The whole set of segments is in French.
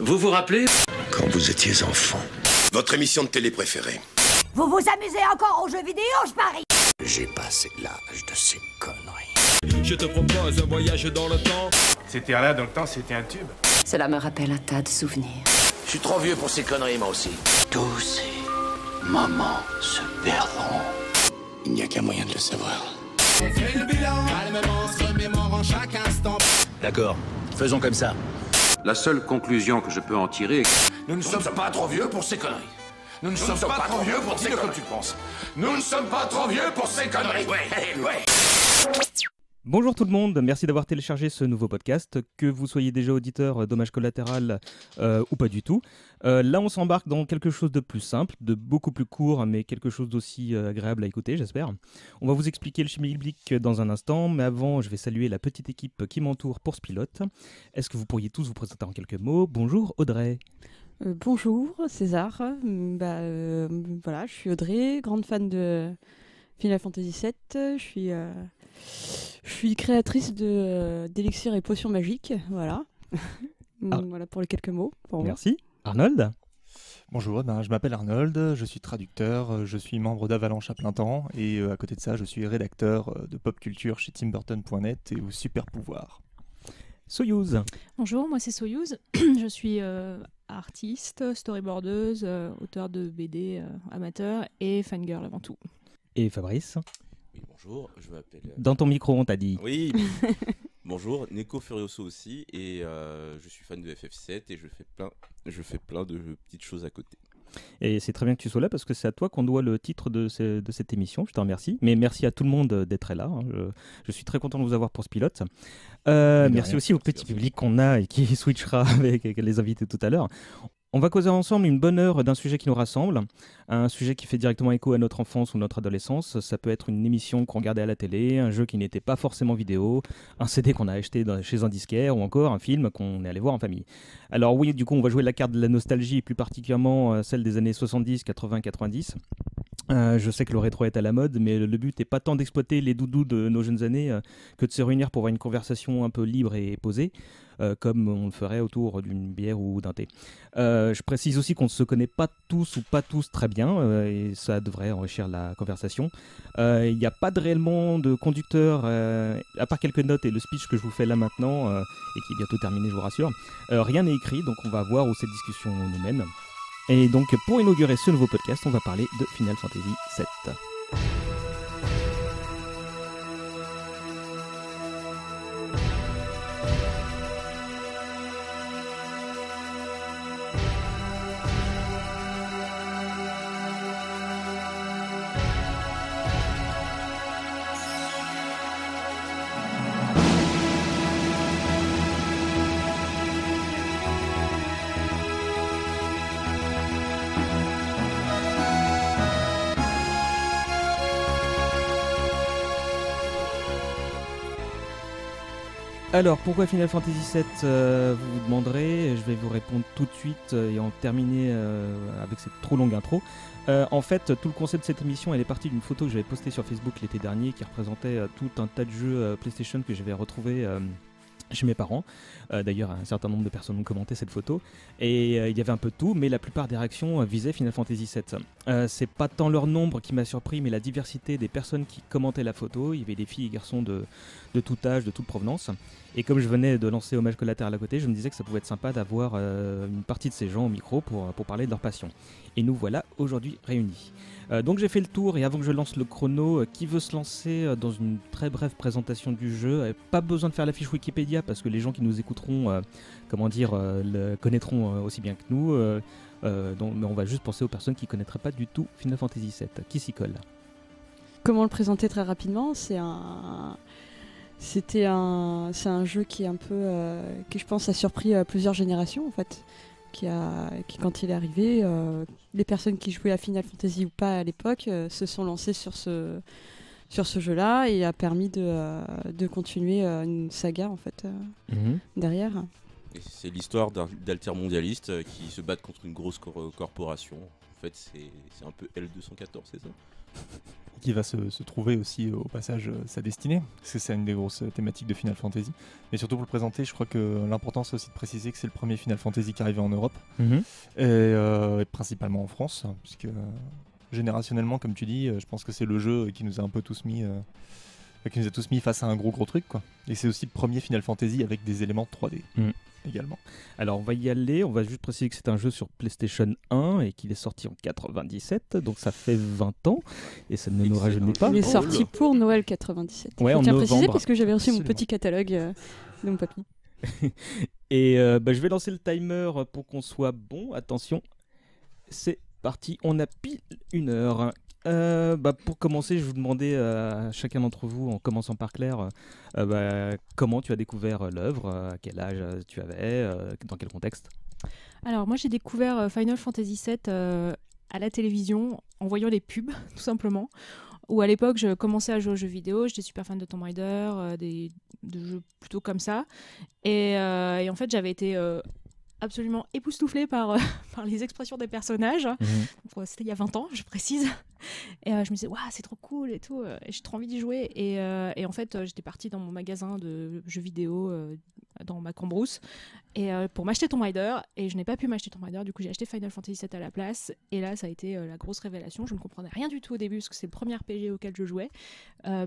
Vous vous rappelez? Quand vous étiez enfant. Votre émission de télé préférée. Vous vous amusez encore aux jeux vidéo, je parie. J'ai passé l'âge de ces conneries. Je te propose un voyage dans le temps. C'était là dans le temps, c'était un tube. Cela me rappelle un tas de souvenirs. Je suis trop vieux pour ces conneries, moi aussi. Tous ces moments se perdront. Il n'y a qu'un moyen de le savoir. On fait le bilan, calmement, se remémorant chaque instant. D'accord, faisons comme ça. La seule conclusion que je peux en tirer est que Nous ne sommes pas trop vieux pour ces conneries. Nous ne sommes pas trop vieux pour ces conneries. Comme tu penses. Nous ne sommes pas trop vieux pour ces conneries. Ouais. Bonjour tout le monde, merci d'avoir téléchargé ce nouveau podcast, que vous soyez déjà auditeur Dommage Collatéral ou pas du tout. Là on s'embarque dans quelque chose de plus simple, de beaucoup plus court, mais quelque chose d'aussi agréable à écouter, j'espère. On va vous expliquer le schmilblick dans un instant, mais avant je vais saluer la petite équipe qui m'entoure pour ce pilote. Est-ce que vous pourriez tous vous présenter en quelques mots? Bonjour Audrey. Bonjour César, voilà, je suis Audrey, grande fan de Final Fantasy VII, je suis créatrice d'élixir et potions magiques, voilà. Voilà pour les quelques mots. Merci. Arnold. Bonjour, je m'appelle Arnold, je suis traducteur, je suis membre d'Avalanche à plein temps et à côté de ça je suis rédacteur de pop culture chez timburton.net et au Super Pouvoir. Soyouz. Bonjour, moi c'est Soyouz, je suis artiste, storyboardeuse, auteur de BD amateur et fangirl avant tout. Et Fabrice. Oui, bonjour, je m'appelle... Dans ton micro, on t'a dit. Oui, bonjour, Neko Furioso aussi, et je suis fan de FF7 et je fais plein de petites choses à côté. Et c'est très bien que tu sois là parce que c'est à toi qu'on doit le titre de cette émission, je te remercie. Mais merci à tout le monde d'être là, je suis très content de vous avoir pour ce pilote. Merci aussi au petit public qu'on a et qui switchera avec les invités tout à l'heure. On va causer ensemble une bonne heure d'un sujet qui nous rassemble, un sujet qui fait directement écho à notre enfance ou notre adolescence. Ça peut être une émission qu'on regardait à la télé, un jeu qui n'était pas forcément vidéo, un CD qu'on a acheté chez un disquaire ou encore un film qu'on est allé voir en famille. Alors oui, du coup, on va jouer la carte de la nostalgie et plus particulièrement celle des années 70, 80, 90. Je sais que le rétro est à la mode, mais le but n'est pas tant d'exploiter les doudous de nos jeunes années que de se réunir pour avoir une conversation un peu libre et posée, comme on le ferait autour d'une bière ou d'un thé. Je précise aussi qu'on ne se connaît pas tous ou pas tous très bien, et ça devrait enrichir la conversation. Il n'y a pas réellement de conducteur, à part quelques notes et le speech que je vous fais là maintenant, et qui est bientôt terminé, je vous rassure. Rien n'est écrit, donc on va voir où cette discussion nous mène. Et donc pour inaugurer ce nouveau podcast, on va parler de Final Fantasy VII. Alors, pourquoi Final Fantasy VII vous vous demanderez, je vais vous répondre tout de suite et en terminer avec cette trop longue intro. En fait, tout le concept de cette émission, elle est partie d'une photo que j'avais postée sur Facebook l'été dernier qui représentait tout un tas de jeux PlayStation que j'avais retrouvés chez mes parents. D'ailleurs, un certain nombre de personnes ont commenté cette photo. Et il y avait un peu de tout, mais la plupart des réactions visaient Final Fantasy VII. C'est pas tant leur nombre qui m'a surpris, mais la diversité des personnes qui commentaient la photo. Il y avait des filles et garçons de tout âge, de toute provenance. Et comme je venais de lancer Hommage Collatéral à côté, je me disais que ça pouvait être sympa d'avoir une partie de ces gens au micro pour parler de leur passion. Et nous voilà aujourd'hui réunis. Donc j'ai fait le tour et avant que je lance le chrono, qui veut se lancer dans une très brève présentation du jeu? Pas besoin de faire la fiche Wikipédia parce que les gens qui nous écouteront, le connaîtront aussi bien que nous. Mais on va juste penser aux personnes qui ne connaîtraient pas du tout Final Fantasy VII. Qui s'y colle? Comment le présenter très rapidement? C'est un jeu qui est un peu, qui je pense a surpris plusieurs générations en fait. Qui quand il est arrivé, les personnes qui jouaient à Final Fantasy ou pas à l'époque se sont lancées sur ce jeu-là et a permis de continuer une saga en fait derrière. Et c'est l'histoire d'altermondialistes qui se battent contre une grosse corporation. En fait, c'est un peu L214, c'est ça? qui va se trouver aussi au passage sa destinée, parce que c'est une des grosses thématiques de Final Fantasy. Mais surtout pour le présenter, je crois que l'important c'est aussi de préciser que c'est le premier Final Fantasy qui est arrivé en Europe, et principalement en France, puisque générationnellement, comme tu dis, je pense que c'est le jeu qui nous a un peu tous mis... qui nous a tous mis face à un gros truc, quoi. Et c'est aussi le premier Final Fantasy avec des éléments 3D également. Alors on va y aller, on va juste préciser que c'est un jeu sur PlayStation 1 et qu'il est sorti en 97, donc ça fait 20 ans et ça ne nous rajeunit pas. Il est sorti pour Noël 97. Ouais, je en tiens à préciser novembre. parce que j'avais reçu Absolument. mon petit catalogue de mon papy. Et je vais lancer le timer pour qu'on soit bon. Attention, c'est parti, on a pile 1 heure. Pour commencer, je vais vous demander à chacun d'entre vous, en commençant par Claire, comment tu as découvert l'œuvre, à quel âge tu avais, dans quel contexte? Alors moi j'ai découvert Final Fantasy VII à la télévision en voyant les pubs tout simplement. Où à l'époque je commençais à jouer aux jeux vidéo, j'étais super fan de Tomb Raider, de jeux plutôt comme ça. Et en fait j'avais été absolument époustouflée par les expressions des personnages. Bon, c'était il y a 20 ans, je précise. Et je me disais, waouh, c'est trop cool et tout. Et j'ai trop envie d'y jouer. Et en fait, j'étais partie dans mon magasin de jeux vidéo dans ma Cambrousse pour m'acheter Tomb Raider. Et je n'ai pas pu m'acheter Tomb Raider. Du coup, j'ai acheté Final Fantasy VII à la place. Et là, ça a été la grosse révélation. Je ne comprenais rien du tout au début parce que c'est le premier RPG auquel je jouais.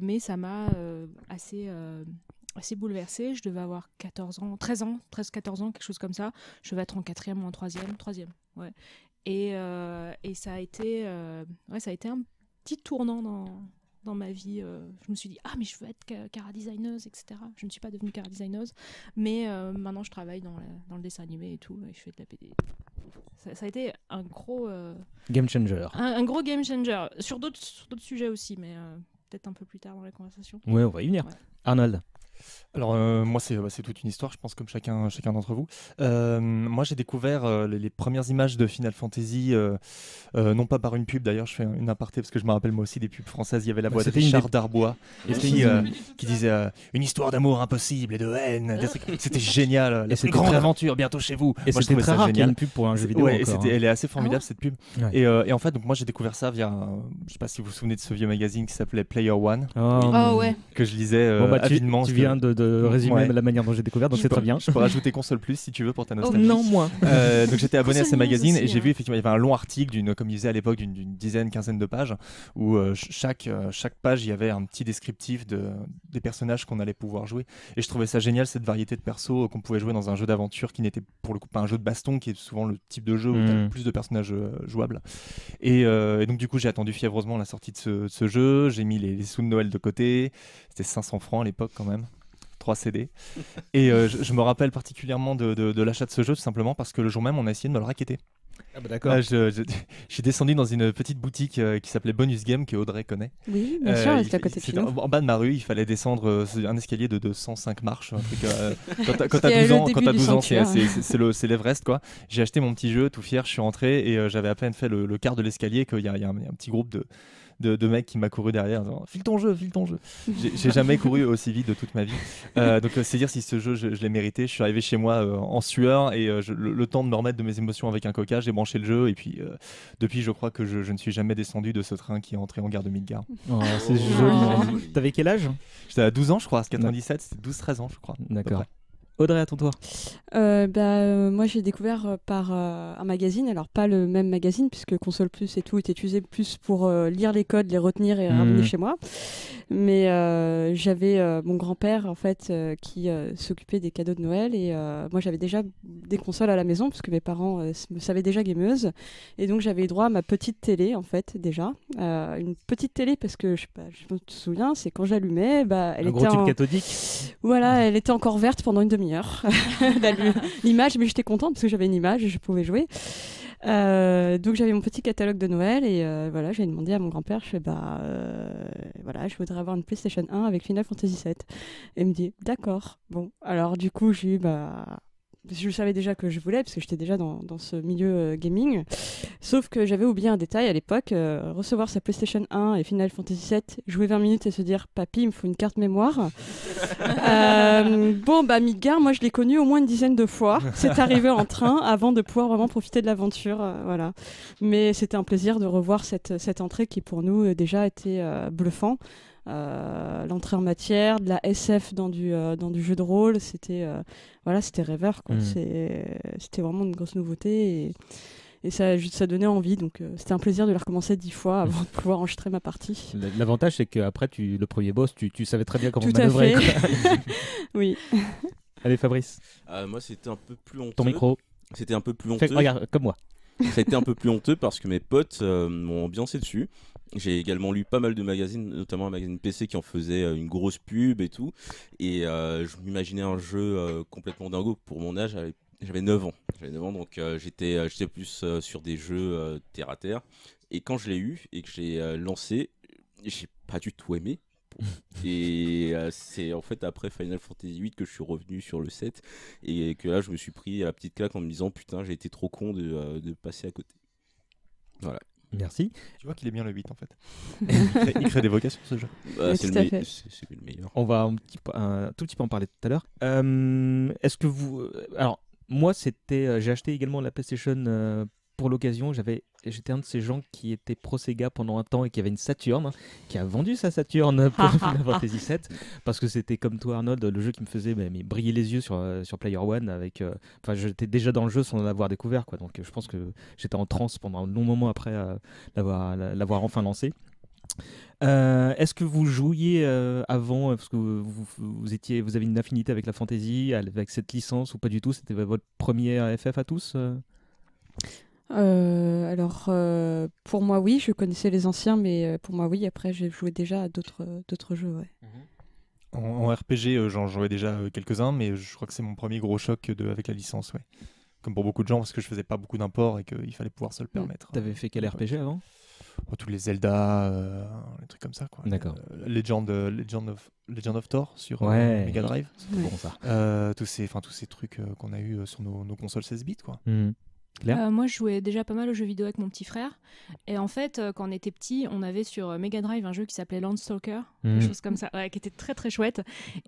Mais ça m'a assez bouleversée. Je devais avoir 14 ans, 13 ans, 13-14 ans, quelque chose comme ça. Je devais être en 4e ou en 3e, ouais. Et ça a été un petit tournant dans ma vie. Je me suis dit, mais je veux être chara-designeuse, etc. Je ne suis pas devenue chara-designeuse, mais maintenant je travaille dans le dessin animé et tout, et je fais de la BD. Ça a été un gros... Game changer. Un gros game changer. Sur d'autres sujets aussi, mais peut-être un peu plus tard dans la conversation. Ouais, on va y venir. Ouais. Arnold. Alors moi c'est toute une histoire, je pense, comme chacun d'entre vous. Moi j'ai découvert les premières images de Final Fantasy, non pas par une pub, d'ailleurs je fais une aparté parce que je me rappelle moi aussi des pubs françaises. Il y avait la voix de Richard Darbois qui disait une histoire d'amour impossible et de haine. C'était génial, la plus grande aventure bientôt chez vous. Et moi, c'était très rare qu'il y ait une pub pour un jeu vidéo. Ouais, encore, elle est assez formidable cette pub. Ouais. Et en fait donc moi j'ai découvert ça via je sais pas si vous vous souvenez de ce vieux magazine qui s'appelait Player One, ouais, que je lisais avidement. Tu viens de résumer la manière dont j'ai découvert, donc c'est très bien. Je peux rajouter Console Plus si tu veux pour ta nostalgie. Non, moi. Donc j'étais abonné à ces magazines et j'ai vu effectivement il y avait un long article comme il disait à l'époque d'une dizaine, quinzaine de pages où chaque page il y avait un petit descriptif des personnages qu'on allait pouvoir jouer, et je trouvais ça génial, cette variété de persos qu'on pouvait jouer dans un jeu d'aventure qui n'était pour le coup pas un jeu de baston, qui est souvent le type de jeu où tu as plus de personnages jouables. Et donc du coup j'ai attendu fiévreusement la sortie de ce jeu, j'ai mis les sous de Noël de côté, c'était 500 francs à l'époque quand même. 3 CD. Et je me rappelle particulièrement de l'achat de ce jeu, tout simplement parce que le jour même on a essayé de me le racketter. Ah bah d'accord. Je suis descendu dans une petite boutique qui s'appelait Bonus Game, que Audrey connaît. Oui, bien sûr, c'était à côté de chez nous. En bas de ma rue, il fallait descendre un escalier de 205 marches. Un truc, quand t'as 12 ans, c'est l'Everest, quoi. J'ai acheté mon petit jeu, tout fier, je suis rentré et j'avais à peine fait le quart de l'escalier qu'il y a un petit groupe de mecs qui m'a couru derrière en disant file ton jeu. J'ai jamais couru aussi vite de toute ma vie. Donc c'est dire si ce jeu je l'ai mérité. Je suis arrivé chez moi en sueur et le temps de me remettre de mes émotions avec un coca, j'ai branché le jeu et puis depuis je crois que je ne suis jamais descendu de ce train qui est entré en gare de Midgard. Oh, c'est joli. T'avais quel âge? J'étais à 12 ans je crois, c'est 97, c'était 12-13 ans je crois. D'accord. Audrey, à ton tour. Moi j'ai découvert par un magazine, alors pas le même magazine puisque Console Plus et tout était utilisé plus pour lire les codes, les retenir et ramener chez moi, mais j'avais mon grand-père en fait qui s'occupait des cadeaux de Noël et moi j'avais déjà des consoles à la maison parce que mes parents me savaient déjà gameuse, et donc j'avais droit à ma petite télé en fait déjà, une petite télé parce que je me souviens, c'est quand j'allumais, elle était gros type cathodique. Voilà, elle était encore verte pendant une demi-heure. L'image, mais j'étais contente parce que j'avais une image et je pouvais jouer. Donc j'avais mon petit catalogue de Noël et voilà, j'ai demandé à mon grand-père, je fais voilà, je voudrais avoir une PlayStation 1 avec Final Fantasy VII. Et il me dit d'accord. Bon, alors du coup j'ai eu je savais déjà que je voulais, parce que j'étais déjà dans ce milieu gaming. Sauf que j'avais oublié un détail à l'époque, recevoir sa PlayStation 1 et Final Fantasy VII, jouer 20 minutes et se dire « Papy, il me faut une carte mémoire ». Midgar, moi je l'ai connu au moins une dizaine de fois. C'est arrivé en train avant de pouvoir vraiment profiter de l'aventure. Voilà. Mais c'était un plaisir de revoir cette entrée qui pour nous déjà était bluffant. L'entrée en matière, de la SF dans du jeu de rôle, c'était rêveur, quoi. C'était vraiment une grosse nouveauté et ça donnait envie, donc c'était un plaisir de la recommencer 10 fois avant de pouvoir enregistrer ma partie. L'avantage c'est qu'après le premier boss tu savais très bien comment Tout manœuvrer. à fait. Oui. Allez Fabrice. Moi c'était un peu plus honteux. Ton micro. C'était un peu plus honteux. Regarde, comme moi. Ça a été un peu plus honteux parce que mes potes m'ont ambiancé dessus. J'ai également lu pas mal de magazines, notamment un magazine PC qui en faisait une grosse pub et tout. Et je m'imaginais un jeu complètement dingo. Pour mon âge, j'avais 9 ans. Donc j'étais plus sur des jeux terre à terre. Et quand je l'ai eu et que j'ai lancé, j'ai pas du tout aimé. Et c'est en fait après Final Fantasy VIII que je suis revenu sur le 7 et que là je me suis pris la petite claque en me disant putain j'ai été trop con de passer à côté. Voilà. Merci. Tu vois qu'il est bien le 8 en fait. Il crée des vocations ce jeu. C'est le meilleur. On va un tout petit peu en parler tout à l'heure. Est-ce que vous... Alors moi j'ai acheté également la PlayStation pour l'occasion. J'étais un de ces gens qui était pro Sega pendant un temps et qui avait une Saturn, qui a vendu sa Saturn pour Final Fantasy VII parce que c'était comme toi Arnold, le jeu qui me faisait mais briller les yeux sur Player One avec. J'étais déjà dans le jeu sans l'avoir découvert quoi. Donc je pense que j'étais en transe pendant un long moment après l'avoir enfin lancé. Est-ce que vous jouiez avant parce que vous avez une affinité avec la fantasy, avec cette licence ou pas du tout? C'était votre premier FF à tous Alors, pour moi, oui, je connaissais les anciens, mais pour moi, oui, après, j'ai joué déjà à d'autres jeux, ouais. En RPG, j'en jouais déjà quelques-uns, mais je crois que c'est mon premier gros choc avec la licence, ouais. Comme pour beaucoup de gens, parce que je faisais pas beaucoup d'imports et qu'il fallait pouvoir se le permettre. T'avais fait quel RPG avant? Tous les Zelda, les trucs comme ça, quoi. D'accord. Legend of Thor sur Mega Drive. C'est bon ça. Tous ces trucs qu'on a eu sur nos consoles 16 bits, quoi. Moi, je jouais déjà pas mal aux jeux vidéo avec mon petit frère. Et en fait, quand on était petit, on avait sur Mega Drive un jeu qui s'appelait Landstalker, quelque chose comme ça, qui était très très chouette.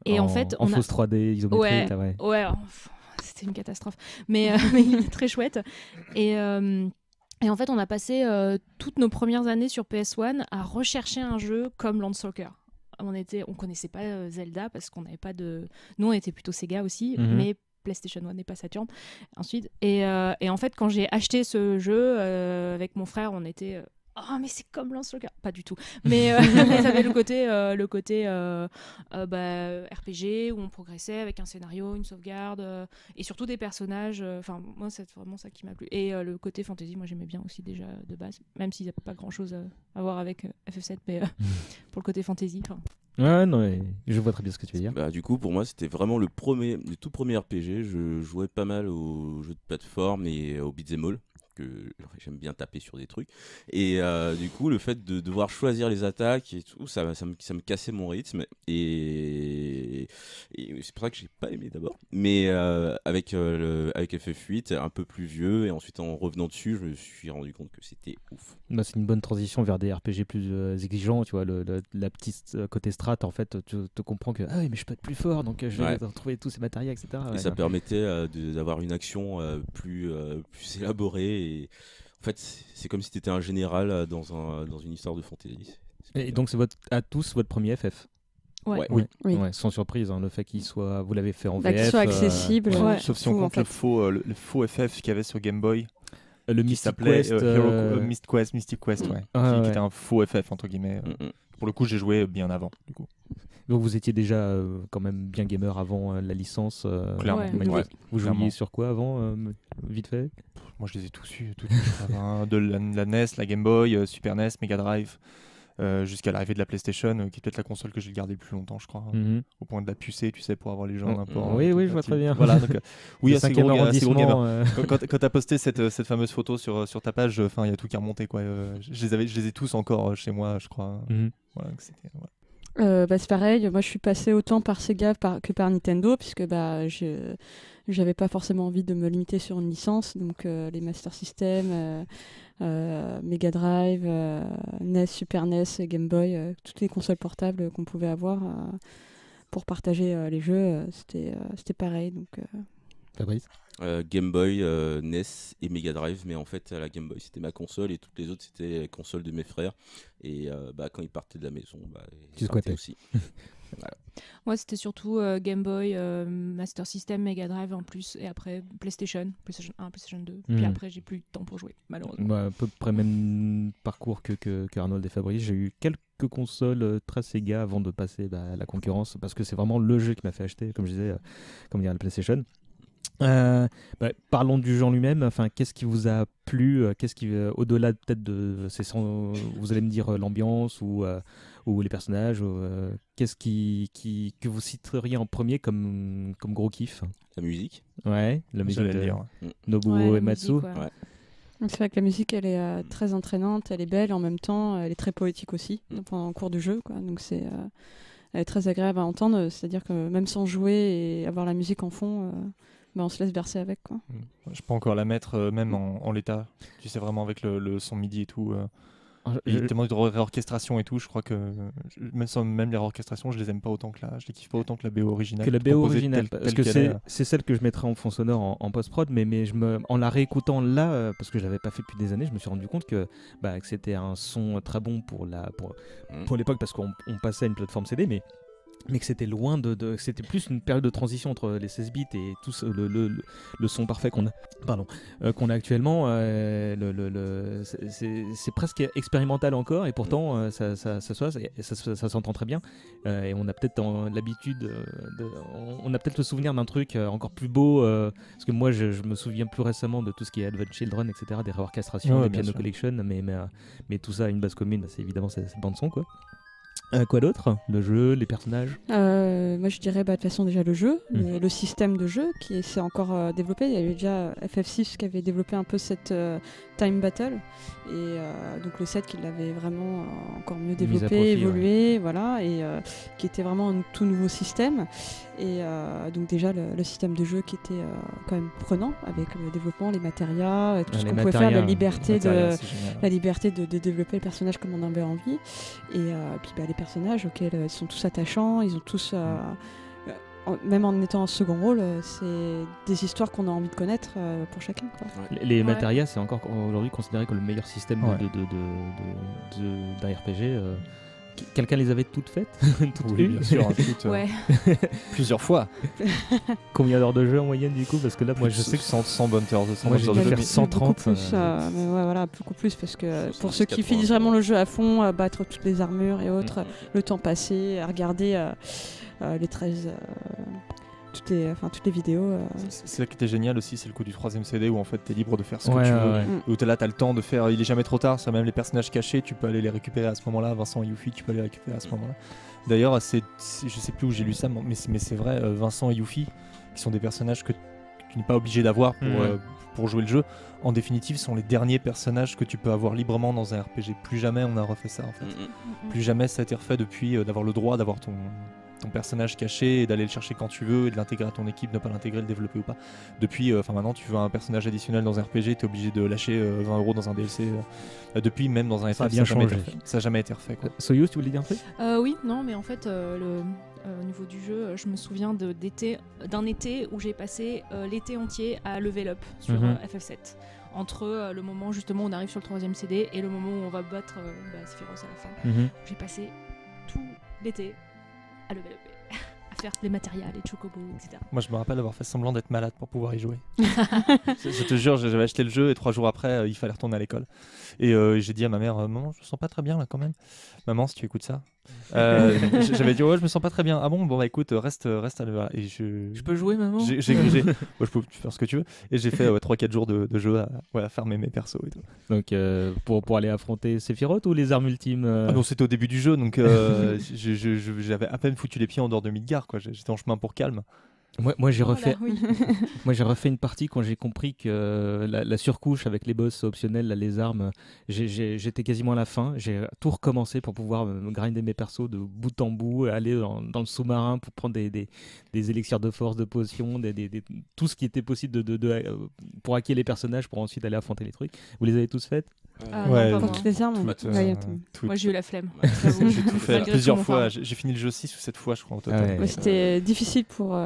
Et en fait, en fausse 3D isométrique, c'était une catastrophe. Mais il était très chouette. Et en fait, on a passé toutes nos premières années sur PS1 à rechercher un jeu comme Landstalker. On connaissait pas Zelda parce qu'on n'avait pas de... Nous, on était plutôt Sega aussi, mais PlayStation 1 et pas Saturn ensuite et en fait quand j'ai acheté ce jeu avec mon frère on était oh mais c'est comme Landstalker, pas du tout mais ça avait le côté RPG où on progressait avec un scénario, une sauvegarde et surtout des personnages, moi c'est vraiment ça qui m'a plu et le côté fantasy moi j'aimais bien aussi déjà de base même s'il n'y a pas grand chose à voir avec FF7 mais pour le côté fantasy Ouais, non, je vois très bien ce que tu veux dire. Du coup, pour moi, c'était vraiment le tout premier RPG. Je jouais pas mal aux jeux de plateforme et aux beat'em all, que j'aime bien taper sur des trucs. Et du coup, le fait de devoir choisir les attaques et tout, ça me cassait mon rythme. Et c'est pour ça que j'ai pas aimé d'abord. Mais avec FF8, un peu plus vieux, et ensuite en revenant dessus, je me suis rendu compte que c'était ouf. C'est une bonne transition vers des RPG plus exigeants, tu vois, la petite côté strat, en fait, tu te comprends que ah oui, mais je peux être plus fort, donc je vais retrouver tous ces matériels, etc. Et ça permettait d'avoir une action plus élaborée. Et en fait, c'est comme si tu étais un général dans une histoire de fantasy. Et donc, c'est à tous votre premier FF? Ouais. Oui. Sans surprise, le fait qu'il soit, vous l'avez fait en VF, qu'il soit accessible. Sauf si on compte le faux FF qu'il y avait sur Game Boy. Le Mystic Quest, Mystic Quest, qui était un faux FF entre guillemets. Pour le coup, j'ai joué bien avant, du coup. Donc vous étiez déjà quand même bien gamer avant la licence. Clairement. Vous jouiez sur quoi avant, vite fait? Moi, je les ai tous eus. De la NES, la Game Boy, Super NES, Mega Drive, jusqu'à l'arrivée de la PlayStation, qui est peut-être la console que j'ai gardée le plus longtemps, je crois. Au point de la pucer, tu sais, pour avoir les gens n'importe. Oui, je vois très bien. Voilà, donc, oui, assez gros gamer. Quand tu as posté cette fameuse photo sur ta page, il y a tout qui est remonté, quoi. Je les ai tous encore chez moi, je crois. Voilà, C'est pareil, moi je suis passée autant par Sega que par Nintendo, puisque j'avais pas forcément envie de me limiter sur une licence, donc les Master System, Mega Drive, NES, Super NES, Game Boy, toutes les consoles portables qu'on pouvait avoir pour partager les jeux, c'était pareil. Donc, Fabrice Game Boy, NES et Mega Drive, mais en fait la Game Boy c'était ma console et toutes les autres c'était les consoles de mes frères, et quand ils partaient de la maison, tu ils partaient aussi. Voilà. Moi c'était surtout Game Boy, Master System, Mega Drive en plus, et après PlayStation 1, PlayStation 2, puis après j'ai plus de temps pour jouer malheureusement. À peu près même parcours que Arnold et Fabrice. J'ai eu quelques consoles très Sega avant de passer à la concurrence, parce que c'est vraiment le jeu qui m'a fait acheter, comme je disais, comme dire la PlayStation. Parlons du jeu en lui-même. Enfin, qu'est-ce qui vous a plu, qu'est-ce qui, au-delà peut-être de vous allez me dire l'ambiance ou les personnages, qu'est-ce que vous citeriez en premier comme gros kiff? La musique. Ouais, la musique de Nobuo Uematsu. C'est vrai que la musique, elle est très entraînante, elle est belle, en même temps, elle est très poétique aussi pendant le cours du jeu, quoi. Donc elle est très agréable à entendre. C'est-à-dire que même sans jouer et avoir la musique en fond, on se laisse bercer avec, quoi. Je peux encore la mettre même en l'état, tu sais, vraiment avec le son MIDI et tout. Il y a tellement de réorchestration et tout, je crois que même les réorchestrations, je les aime pas autant je les kiffe pas autant que la BO originale. Que la BO originale, parce que c'est celle que je mettrais en fond sonore en post-prod, mais en la réécoutant là, parce que je l'avais pas fait depuis des années, je me suis rendu compte que c'était un son très bon pour l'époque, parce qu'on passait à une plateforme CD, mais que c'était loin c'était plus une période de transition entre les 16 bits et tout le son parfait qu'on a actuellement. C'est presque expérimental encore, et pourtant ça s'entend très bien, et on a peut-être l'habitude on a peut-être le souvenir d'un truc encore plus beau, parce que moi je me souviens plus récemment de tout ce qui est Advent Children, etc., des réorchestrations, des Piano Collection, mais tout ça a une base commune, c'est évidemment cette bande son, quoi. Quoi d'autre? Le jeu, les personnages? Moi je dirais de toute façon déjà le jeu, le système de jeu qui s'est encore développé. Il y avait déjà FF6 qui avait développé un peu cette Time Battle, et donc le 7 qui l'avait vraiment encore mieux développé, évolué, voilà, et qui était vraiment un tout nouveau système. Et donc déjà le système de jeu qui était quand même prenant, avec le développement, les matérias, tout ce qu'on pouvait faire, la liberté de développer le personnage comme on avait envie, et puis les personnages auxquels ils sont tous attachants, ils ont tous même en étant en second rôle, c'est des histoires qu'on a envie de connaître pour chacun, quoi. Les matérias, c'est encore aujourd'hui considéré comme le meilleur système d'un RPG. Quelqu'un les avait toutes faites? Oui, bien sûr, plusieurs fois. Combien d'heures de jeu en moyenne du coup? Parce que là, moi je sais que 100 bonnes heures de jeu. Moi j'ai dû faire 130. Plus, mais voilà, beaucoup plus, parce que pour ceux qui finissent vraiment le jeu à fond, battre toutes les armures et autres, le temps passé, à regarder les 13... toutes les vidéos. C'est ça qui était génial aussi, c'est le coup du 3ème CD où en fait t'es libre de faire ce que tu veux. Où t'es là, t'as le temps de faire, il est jamais trop tard, ça, même les personnages cachés, tu peux aller les récupérer à ce moment-là. Vincent et Yuffie, tu peux aller les récupérer à ce moment-là. D'ailleurs, je sais plus où j'ai lu ça, mais c'est vrai, Vincent et Yuffie, qui sont des personnages que tu n'es pas obligé d'avoir pour jouer le jeu, en définitive sont les derniers personnages que tu peux avoir librement dans un RPG. Plus jamais on a refait ça, en fait. Plus jamais ça a été refait depuis, d'avoir le droit d'avoir ton personnage caché et d'aller le chercher quand tu veux et de l'intégrer à ton équipe, ne pas l'intégrer, le développer ou pas. Depuis, maintenant, tu veux un personnage additionnel dans un RPG, t'es obligé de lâcher 20 € dans un DLC. Depuis, même dans un FF, ça n'a jamais été refait, quoi. Soyuz, tu voulais dire un truc? Oui, non, mais en fait, au niveau du jeu, je me souviens d'un été où j'ai passé l'été entier à level up sur FF7. Entre le moment justement où on arrive sur le 3ème CD et le moment où on va battre Sephiroth à la fin. J'ai passé tout l'été à level up, à faire les matériels, les chocobos, etc. Moi je me rappelle avoir fait semblant d'être malade pour pouvoir y jouer. Je te jure, j'avais acheté le jeu et 3 jours après il fallait retourner à l'école. Et j'ai dit à ma mère, maman, je me sens pas très bien là quand même. Maman, si tu écoutes ça. J'avais dit, ouais, je me sens pas très bien. Ah bon, écoute, reste à l'heure. Et je peux jouer, maman? Je peux faire ce que tu veux. Et j'ai fait 3-4 jours de jeu à faire mes persos et tout. Donc pour aller affronter Sephiroth ou les armes ultimes non, c'était au début du jeu, donc j'avais à peine foutu les pieds en dehors de Midgar, quoi. J'étais en chemin pour Calme. Moi j'ai Oh là, refait. oui. Moi j'ai refait une partie quand j'ai compris que la surcouche avec les boss optionnels, là, les armes, j'étais quasiment à la fin. J'ai tout recommencé pour pouvoir me grinder mes persos de bout en bout, aller dans le sous-marin pour prendre des élixirs de force, de potions, tout ce qui était possible pour hacker les personnages pour ensuite aller affronter les trucs. Vous les avez tous faites? Ouais, Pour toutes les armes. Moi j'ai eu la flemme. J'ai tout fait Malgré plusieurs tout mon fois. farm. J'ai fini le jeu 6 ou 7 fois, je crois, en total. Ouais, c'était difficile pour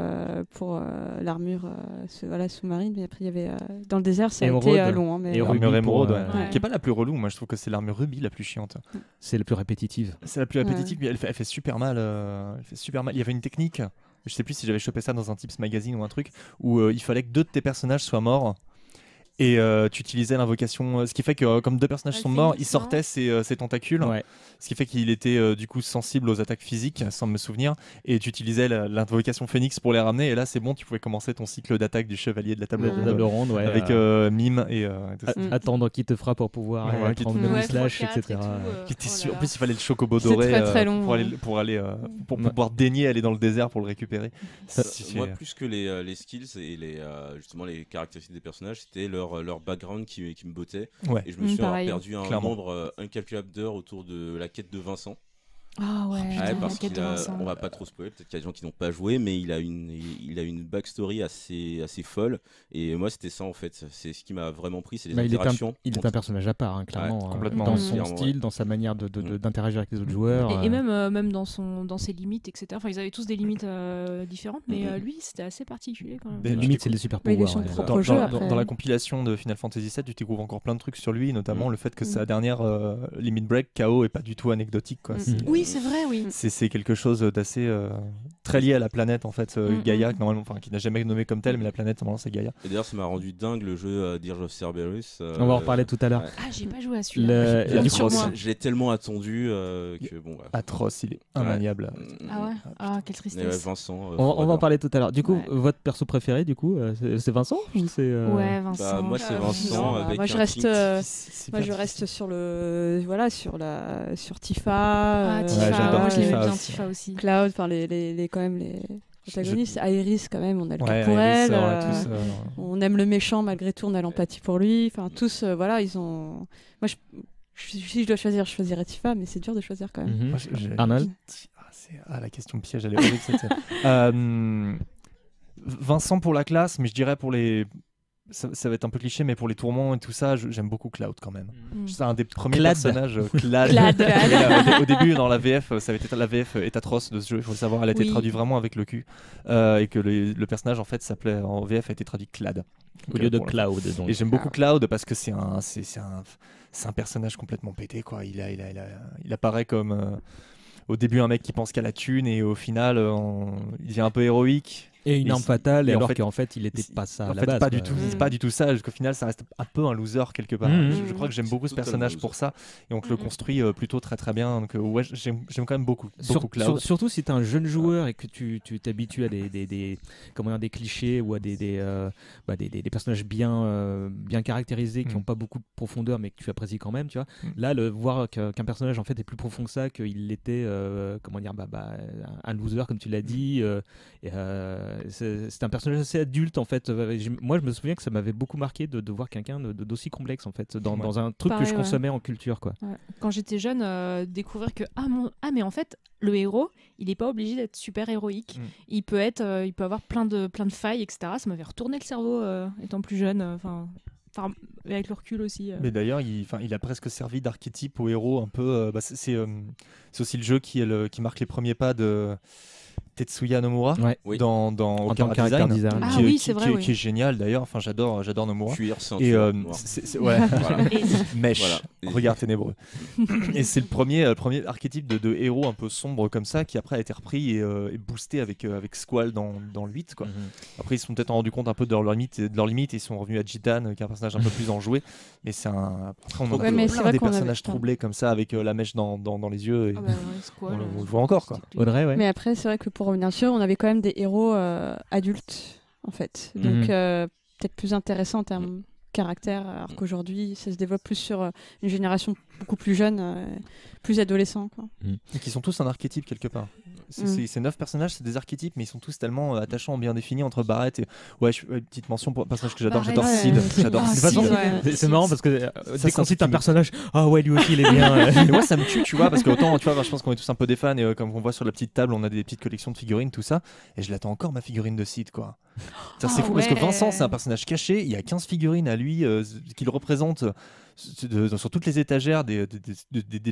l'armure sous-marine, mais après il y avait dans le désert ça a été long. Mais... L'armure émeraude, ouais. qui est pas la plus relou. Moi, je trouve que c'est l'armure rubis la plus chiante. C'est la plus répétitive. C'est la plus répétitive, mais elle fait super mal. Elle fait super mal. Il y avait une technique, je sais plus si j'avais chopé ça dans un Tips Magazine ou un truc, où il fallait que 2 de tes personnages soient morts. Et tu utilisais l'invocation, ce qui fait que comme 2 personnages sont morts, il sortait ses tentacules, ce qui fait qu'il était du coup sensible aux attaques physiques, sans me souvenir, et tu utilisais l'invocation Phoenix pour les ramener, et là c'est bon, tu pouvais commencer ton cycle d'attaque du chevalier de la table ronde, avec Mime et tout ça. Attendre qu'il te frappe pour pouvoir prendre le slash, etc. Qui était sûr. En plus il fallait le chocobo doré pour pouvoir daigner aller dans le désert pour le récupérer. Moi plus que les skills et justement les caractéristiques des personnages, c'était leur background qui me bottait. Ouais. Et je me suis perdu un Clairement. nombre incalculable d'heures autour de la quête de Vincent. Ah ouais, parce qu'il on va pas trop spoiler, peut-être qu'il y a des gens qui n'ont pas joué, mais il a une backstory assez folle, et moi c'était ça en fait, c'est ce qui m'a vraiment pris, c'est les interactions. Il est un personnage à part, clairement, complètement. Dans son style, dans sa manière d'interagir avec les autres joueurs. Et même dans ses limites, etc. Enfin, ils avaient tous des limites différentes, mais lui c'était assez particulier quand même. Les limites, c'est les super pouvoirs. Dans la compilation de Final Fantasy VII, tu découvres encore plein de trucs sur lui, notamment le fait que sa dernière limit break KO est pas du tout anecdotique, quoi. Oui, c'est vrai, oui. C'est quelque chose d'assez très lié à la planète en fait, Gaïa, normalement, qui n'a jamais nommé comme tel, mais la planète normalement c'est Gaïa. Et d'ailleurs ça m'a rendu dingue le jeu Dirge of Cerberus. On va en reparler tout à l'heure. Ah, j'ai pas joué à celui-là. J'ai tellement attendu que bon. Atroce, il est immaniable. Ah ouais. Ah, quelle tristesse. Vincent. On va en parler tout à l'heure. Du coup, votre perso préféré, du coup, c'est Vincent ou c'est Ouais, Vincent. Moi c'est Vincent avec moi je reste sur Tifa. Moi je l'aimais bien, Tifa aussi. Cloud, enfin les protagonistes. Aerys quand même, on a le cœur pour elle. On aime le méchant malgré tout, on a l'empathie pour lui. Enfin tous, ils ont. Moi si je dois choisir, je choisirais Tifa, mais c'est dur de choisir quand même. Arnold. La question piège, elle est horrible cette. Vincent pour la classe, mais je dirais pour les. Ça va être un peu cliché, mais pour les tourments et tout ça, j'aime beaucoup Cloud quand même. C'est un des premiers personnages. Clad. Au début, dans la VF, la VF est atroce de ce jeu, il faut le savoir, elle a été traduite vraiment avec le cul. Et que le personnage, en fait, s'appelait en VF, a été traduit Clad. Au lieu de Cloud. Donc. Et j'aime beaucoup Cloud parce que c'est un personnage complètement pété, quoi. Il apparaît comme. Au début, un mec qui pense qu'à la thune, et au final, il devient un peu héroïque. Et une arme fatale, alors qu'en fait, il n'était pas ça à la base. Pas du tout, c'est pas du tout ça, jusqu'au final, ça reste un peu un loser quelque part. Je crois que j'aime beaucoup ce personnage pour ça, et on le construit plutôt très très bien. Donc, ouais, j'aime quand même beaucoup Cloud. Surtout si tu es un jeune joueur et que tu t'habitues à des clichés ou à des personnages bien caractérisés qui n'ont pas beaucoup de profondeur, mais que tu apprécies quand même. Tu vois. Là, voir qu'un personnage en fait est plus profond que ça, qu'il était un loser, comme tu l'as dit. C'est un personnage assez adulte en fait. Moi je me souviens que ça m'avait beaucoup marqué de voir quelqu'un d'aussi complexe en fait dans un truc que je consommais en culture, quoi. Ouais. Quand j'étais jeune, découvrir que mais en fait le héros il n'est pas obligé d'être super héroïque. Il peut avoir plein de failles, etc. Ça m'avait retourné le cerveau étant plus jeune. Enfin avec le recul aussi. Mais d'ailleurs, il a presque servi d'archétype au héros un peu. C'est aussi le jeu qui marque les premiers pas de Tetsuya Nomura dans Character Design, qui est génial d'ailleurs. Enfin, j'adore Nomura. Cuir, ceinture, mèche, voilà. Regard ténébreux. Et c'est le premier archétype de héros un peu sombre comme ça, qui après a été repris et boosté avec Squall dans le 8, quoi. Après ils se sont peut-être rendus compte un peu de leur limite, et ils sont revenus à Jitan, qui est un personnage un peu plus enjoué, mais c'est un plein des personnages troublés comme ça, avec la mèche dans les yeux, et on le voit encore, quoi. Audrey, mais après c'est vrai que pour revenir sur, on avait quand même des héros adultes en fait, donc peut-être plus intéressant en termes caractère, alors qu'aujourd'hui ça se développe plus sur une génération beaucoup plus jeune, plus adolescent, quoi. Et qui sont tous un archétype quelque part. Ces 9 personnages, c'est des archétypes, mais ils sont tous tellement attachants, bien définis entre Barrett et. Ouais, petite mention pour un personnage que j'adore, j'adore Sid. J'adore Sid. C'est marrant parce que dès qu'on cite un personnage, ah ouais, lui aussi il est bien. Et moi ça me tue, tu vois, parce que autant, tu vois, je pense qu'on est tous un peu des fans et comme on voit sur la petite table, on a des petites collections de figurines, tout ça, et je l'attends encore ma figurine de Sid, quoi. C'est fou parce que Vincent, c'est un personnage caché, il y a 15 figurines à lui qu'il représente. Sur toutes les étagères des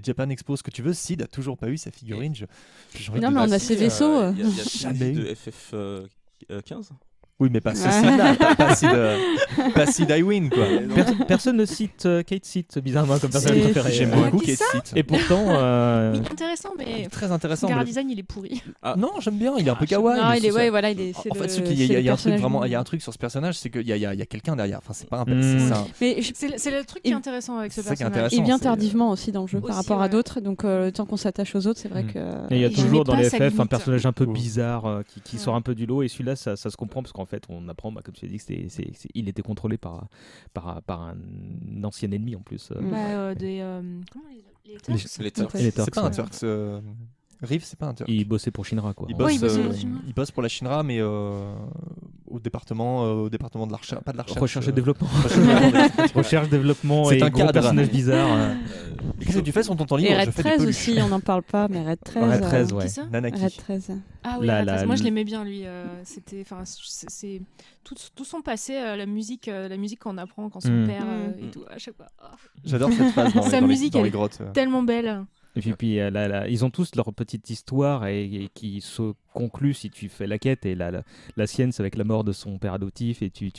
Japan Expos que tu veux, Sid a toujours pas eu sa figurine. Non, mais on a ses vaisseaux. Il y a jamais de FF15. Oui, mais pas Sid Iwin, quoi. Personne ne cite Kate Sid, bizarrement, comme personnage préféré. J'aime beaucoup Kate Sid. Et pourtant. Intéressant, mais. Très intéressant. Le design, il est pourri. Non, j'aime bien, il est un peu kawaii. Non, il est. Ouais, voilà, il est. En fait, il y a un truc vraiment. Il y a un truc sur ce personnage, c'est qu'il y a quelqu'un derrière. Enfin, c'est pas un personnage. Mais c'est le truc qui est intéressant avec ce personnage. Il vient tardivement aussi dans le jeu par rapport à d'autres, donc le temps qu'on s'attache aux autres, c'est vrai que. Et il y a toujours dans les FF un personnage un peu bizarre qui sort un peu du lot, et celui-là, ça se comprend parce qu'en fait, on apprend. Comme tu as dit, il était contrôlé par un ancien ennemi en plus. Comment les Turks. C'est pas un Turks. Riff, c'est pas un Turc. Il bossait pour Shinra, quoi. Il bosse pour la Shinra, mais au département de la recherche, pas de la recherche. Recherche et développement. Recherche, développement c'est et un gros personnage bizarre. Qu'est-ce que tu fais sur ton temps libre? Et Red 13 aussi, on n'en parle pas, mais Red 13. Red 13, ouais. Nanaki. Red 13. Ah oui, Red 13. Moi je l'aimais bien lui. C'était, c'est tout son passé, la musique qu'on apprend quand son père et tout à chaque fois. J'adore cette phase dans les grottes. Tellement belle. Et puis ils ont tous leur petite histoire et qui se conclut si tu fais la quête, et la sienne c'est avec la mort de son père adoptif, et tu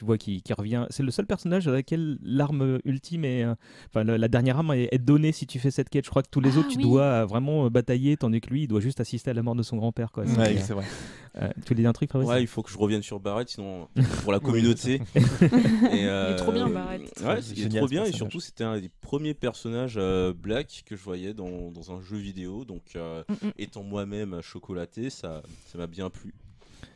vois qu'il revient. C'est le seul personnage à laquelle l'arme ultime la dernière arme est donnée si tu fais cette quête. Je crois que tous les autres tu dois vraiment batailler, tandis que lui il doit juste assister à la mort de son grand-père, quoi. Ouais, c'est vrai. Tu voulais dire un truc, Fabrice? Ouais, il faut que je revienne sur Barrett, sinon pour la communauté. Il est trop bien, Barrett. Ouais, il est trop bien, et surtout c'était un des premiers personnages black que je voyais dans un jeu vidéo, donc étant moi-même chocolaté, ça m'a bien plu.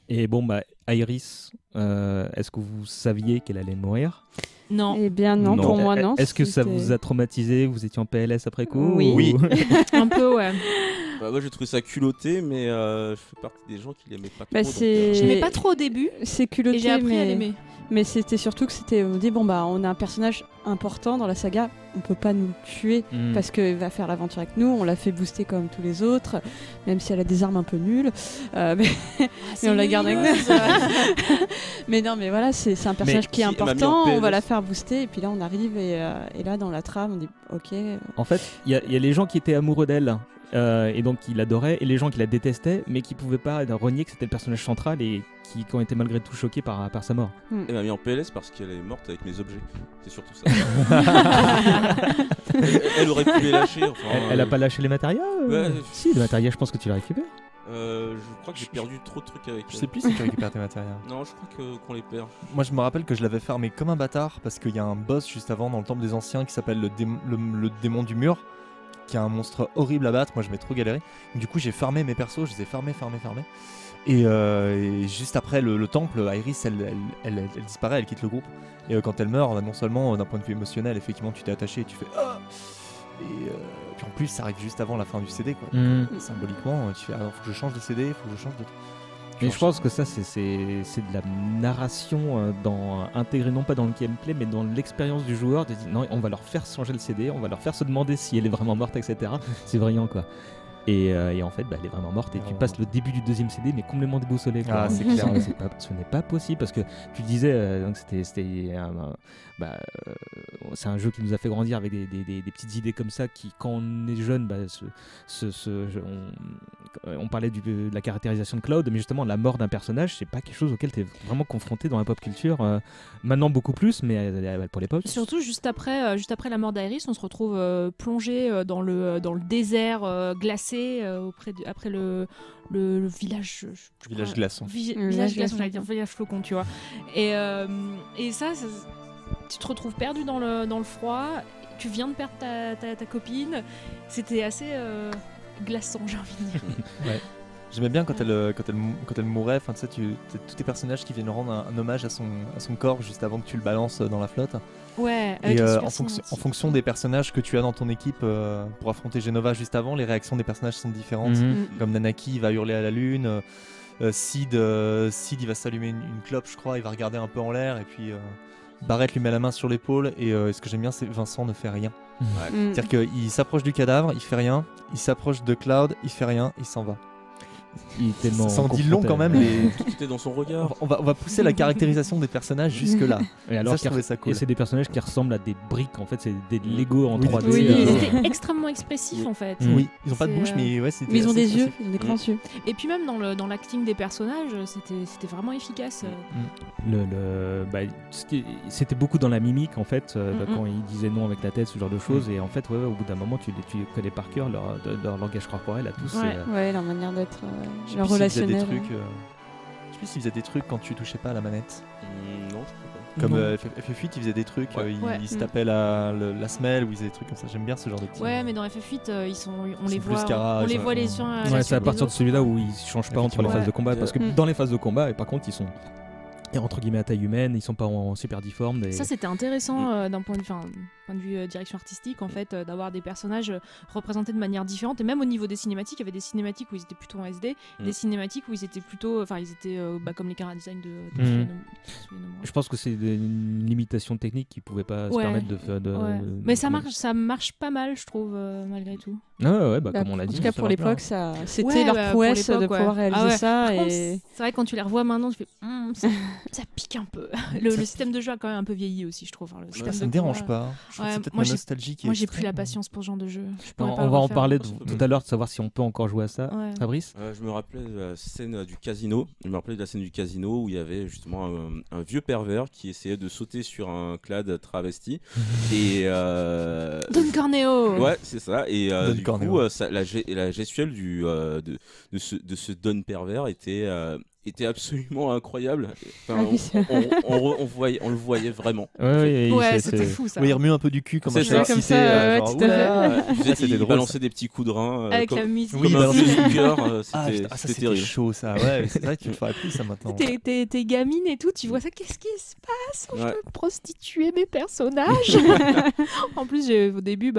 Et bon, Iris, est-ce que vous saviez qu'elle allait mourir? Non. Eh bien non, pour moi non. Est-ce que ça vous a traumatisé? Vous étiez en PLS après coup? Oui. Un peu, ouais. Moi j'ai trouvé ça culotté, mais je fais partie des gens qui l'aimaient pas trop. Je l'aimais pas trop au début. C'est culotté, et j'ai appris à l'aimer. Mais c'était surtout que on dit on a un personnage important dans la saga, on peut pas nous le tuer parce qu'il va faire l'aventure avec nous, on l'a fait booster comme tous les autres, même si elle a des armes un peu nulles, mais on la garde avec nous. Mais non, mais voilà, c'est un personnage qui est important, on va la faire booster, et puis là on arrive et là dans la trame on dit ok. En fait, il y a les gens qui étaient amoureux d'elle. Et donc qui l'adoraient, et les gens qui la détestaient mais qui pouvaient pas renier que c'était le personnage central et qui ont été malgré tout choqués par sa mort. Elle m'a mis en PLS parce qu'elle est morte avec mes objets, c'est surtout ça. Elle aurait pu les lâcher. Elle a pas lâché les matériaux? Ouais. Si, les matériaux, je pense que tu les récupères. Je crois que j'ai perdu trop de trucs avec elle. Je sais plus si tu récupères tes matériaux. Non, je crois qu'on les perd. Moi je me rappelle que je l'avais farmé comme un bâtard parce qu'il y a un boss juste avant dans le temple des anciens qui s'appelle le démon du mur, qui est un monstre horrible à battre. Moi je m'ai trop galéré, du coup j'ai farmé mes persos, je les ai farmés et juste après le temple, Iris elle disparaît, elle quitte le groupe, et quand elle meurt, non seulement d'un point de vue émotionnel effectivement tu t'es attaché et tu fais et puis en plus ça arrive juste avant la fin du CD, quoi. Symboliquement tu fais alors faut que je change de CD, faut que je change de... Mais je pense que ça c'est de la narration intégrée non pas dans le gameplay mais dans l'expérience du joueur, de dire non, on va leur faire changer le CD, on va leur faire se demander si elle est vraiment morte, etc. C'est brillant, quoi. Et en fait elle est vraiment morte, et tu passes le début du deuxième CD mais complètement déboussolé, quoi. Ah, c'est clair. Ce n'est pas possible, parce que tu disais donc c'est un jeu qui nous a fait grandir avec des petites idées comme ça qui, quand on est jeune, on parlait de la caractérisation de Cloud, mais justement la mort d'un personnage c'est pas quelque chose auquel tu es vraiment confronté dans la pop culture, maintenant beaucoup plus, mais pour l'époque. Surtout juste après la mort d'Iris, on se retrouve plongé dans le désert glacé, après le village glaçon. Village glaçon, j'allais dire village flocon, tu vois. Et ça, tu te retrouves perdu dans le froid, tu viens de perdre ta copine, c'était assez glaçant, j'ai envie de dire. Ouais. J'aimais bien quand elle mourait, enfin tu sais, tous tes personnages qui viennent rendre un hommage à son corps juste avant que tu le balances dans la flotte. Ouais, avec et les en fonction des personnages que tu as dans ton équipe pour affronter Genova juste avant, les réactions des personnages sont différentes. Comme Nanaki va hurler à la lune, Sid il va s'allumer une clope, je crois, il va regarder un peu en l'air, et puis Barrett lui met la main sur l'épaule, et ce que j'aime bien, c'est Vincent ne fait rien. C'est-à-dire qu'il s'approche du cadavre, il fait rien, il s'approche de Cloud, il fait rien, il s'en va. Il est tellement ça en dit long quand même. Tout est dans son regard. On va pousser la caractérisation des personnages jusque là. Et alors, ça, je trouvais ça cool. Et c'est des personnages qui ressemblent à des briques, en fait, c'est des Lego en 3D. Oui, c'était extrêmement expressif en fait. Oui, ils ont pas de bouche, mais ouais, mais ils ont des yeux, ils ont des grands yeux. Et puis même dans l'acting des personnages, c'était vraiment efficace. C'était beaucoup dans la mimique en fait, quand ils disaient non avec la tête, ce genre de choses, et en fait, au bout d'un moment, tu connais par cœur leur langage corporel à tous. Ouais, leur manière d'être, leur relationnel. Je sais plus s'ils faisaient des trucs quand tu touchais pas à la manette. Non, je crois pas. Comme FF8, ils faisaient des trucs, ils se tapaient la semelle, ou ils faisaient des trucs comme ça. J'aime bien ce genre de petits. Ouais, mais dans FF8, on les voit les uns. Ouais, c'est à partir de celui-là où ils changent pas entre les phases de combat, parce que dans les phases de combat, et par contre, ils sont entre guillemets à taille humaine, ils sont pas en super difformes. Ça, c'était intéressant d'un point de vue direction artistique, en fait, d'avoir des personnages représentés de manière différente. Et même au niveau des cinématiques, il y avait des cinématiques où ils étaient plutôt en SD, des cinématiques où ils étaient plutôt, comme les chara-design de Je pense que c'est une limitation technique qui pouvait pas se permettre de faire. Mais ça marche pas mal, je trouve, malgré tout. Comme on l'a dit. En tout cas, pour l'époque, c'était leur prouesse de pouvoir réaliser ça. C'est vrai, quand tu les revois maintenant, tu fais ça pique un peu. Le système de jeu a quand même un peu vieilli aussi, je trouve. Ça me dérange pas. C'est peut-être ma nostalgie qui est. Moi, j'ai plus la patience pour ce genre de jeu. On va en parler tout à l'heure, de savoir si on peut encore jouer à ça. Fabrice ? Je me rappelais de la scène du casino. Je me rappelais de la scène du casino où il y avait justement un vieux pervers qui essayait de sauter sur un clad travesti. Et Don Corneo. Ouais, c'est ça. Et du coup, la gestuelle de ce Don pervers était absolument incroyable. Enfin, on le voyait vraiment. C'était fou ça. Il remue un peu du cul comme un chat excité. Il balançait des petits coups de rein avec la musique. Comme un vieux cœur. C'était terrible. Chaud ça. Ouais, c'est vrai que tu le ferais plus ça maintenant. T'es gamine et tout, tu vois ça. Qu'est-ce qui se passe ? Je peux prostituer mes personnages. En plus, au début,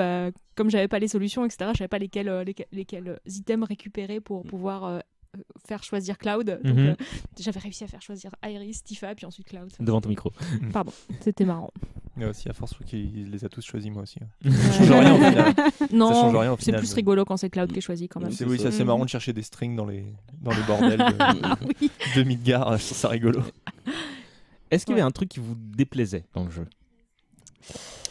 comme j'avais pas les solutions, etc., je savais pas lesquels items récupérer pour pouvoir faire choisir Cloud. Donc, j'avais réussi à faire choisir Iris, Tifa, puis ensuite Cloud. Devant ton micro. Pardon, c'était marrant. Il y a aussi, à force, qu'il les a tous choisis, moi aussi. Ça change rien au final. Non, ça change rien, au c'est final, plus rigolo quand c'est Cloud qui est choisi quand même. C'est assez marrant de chercher des strings dans les bordels de Midgar. Je trouve ça rigolo. Est-ce qu'il y avait un truc qui vous déplaisait dans le jeu ?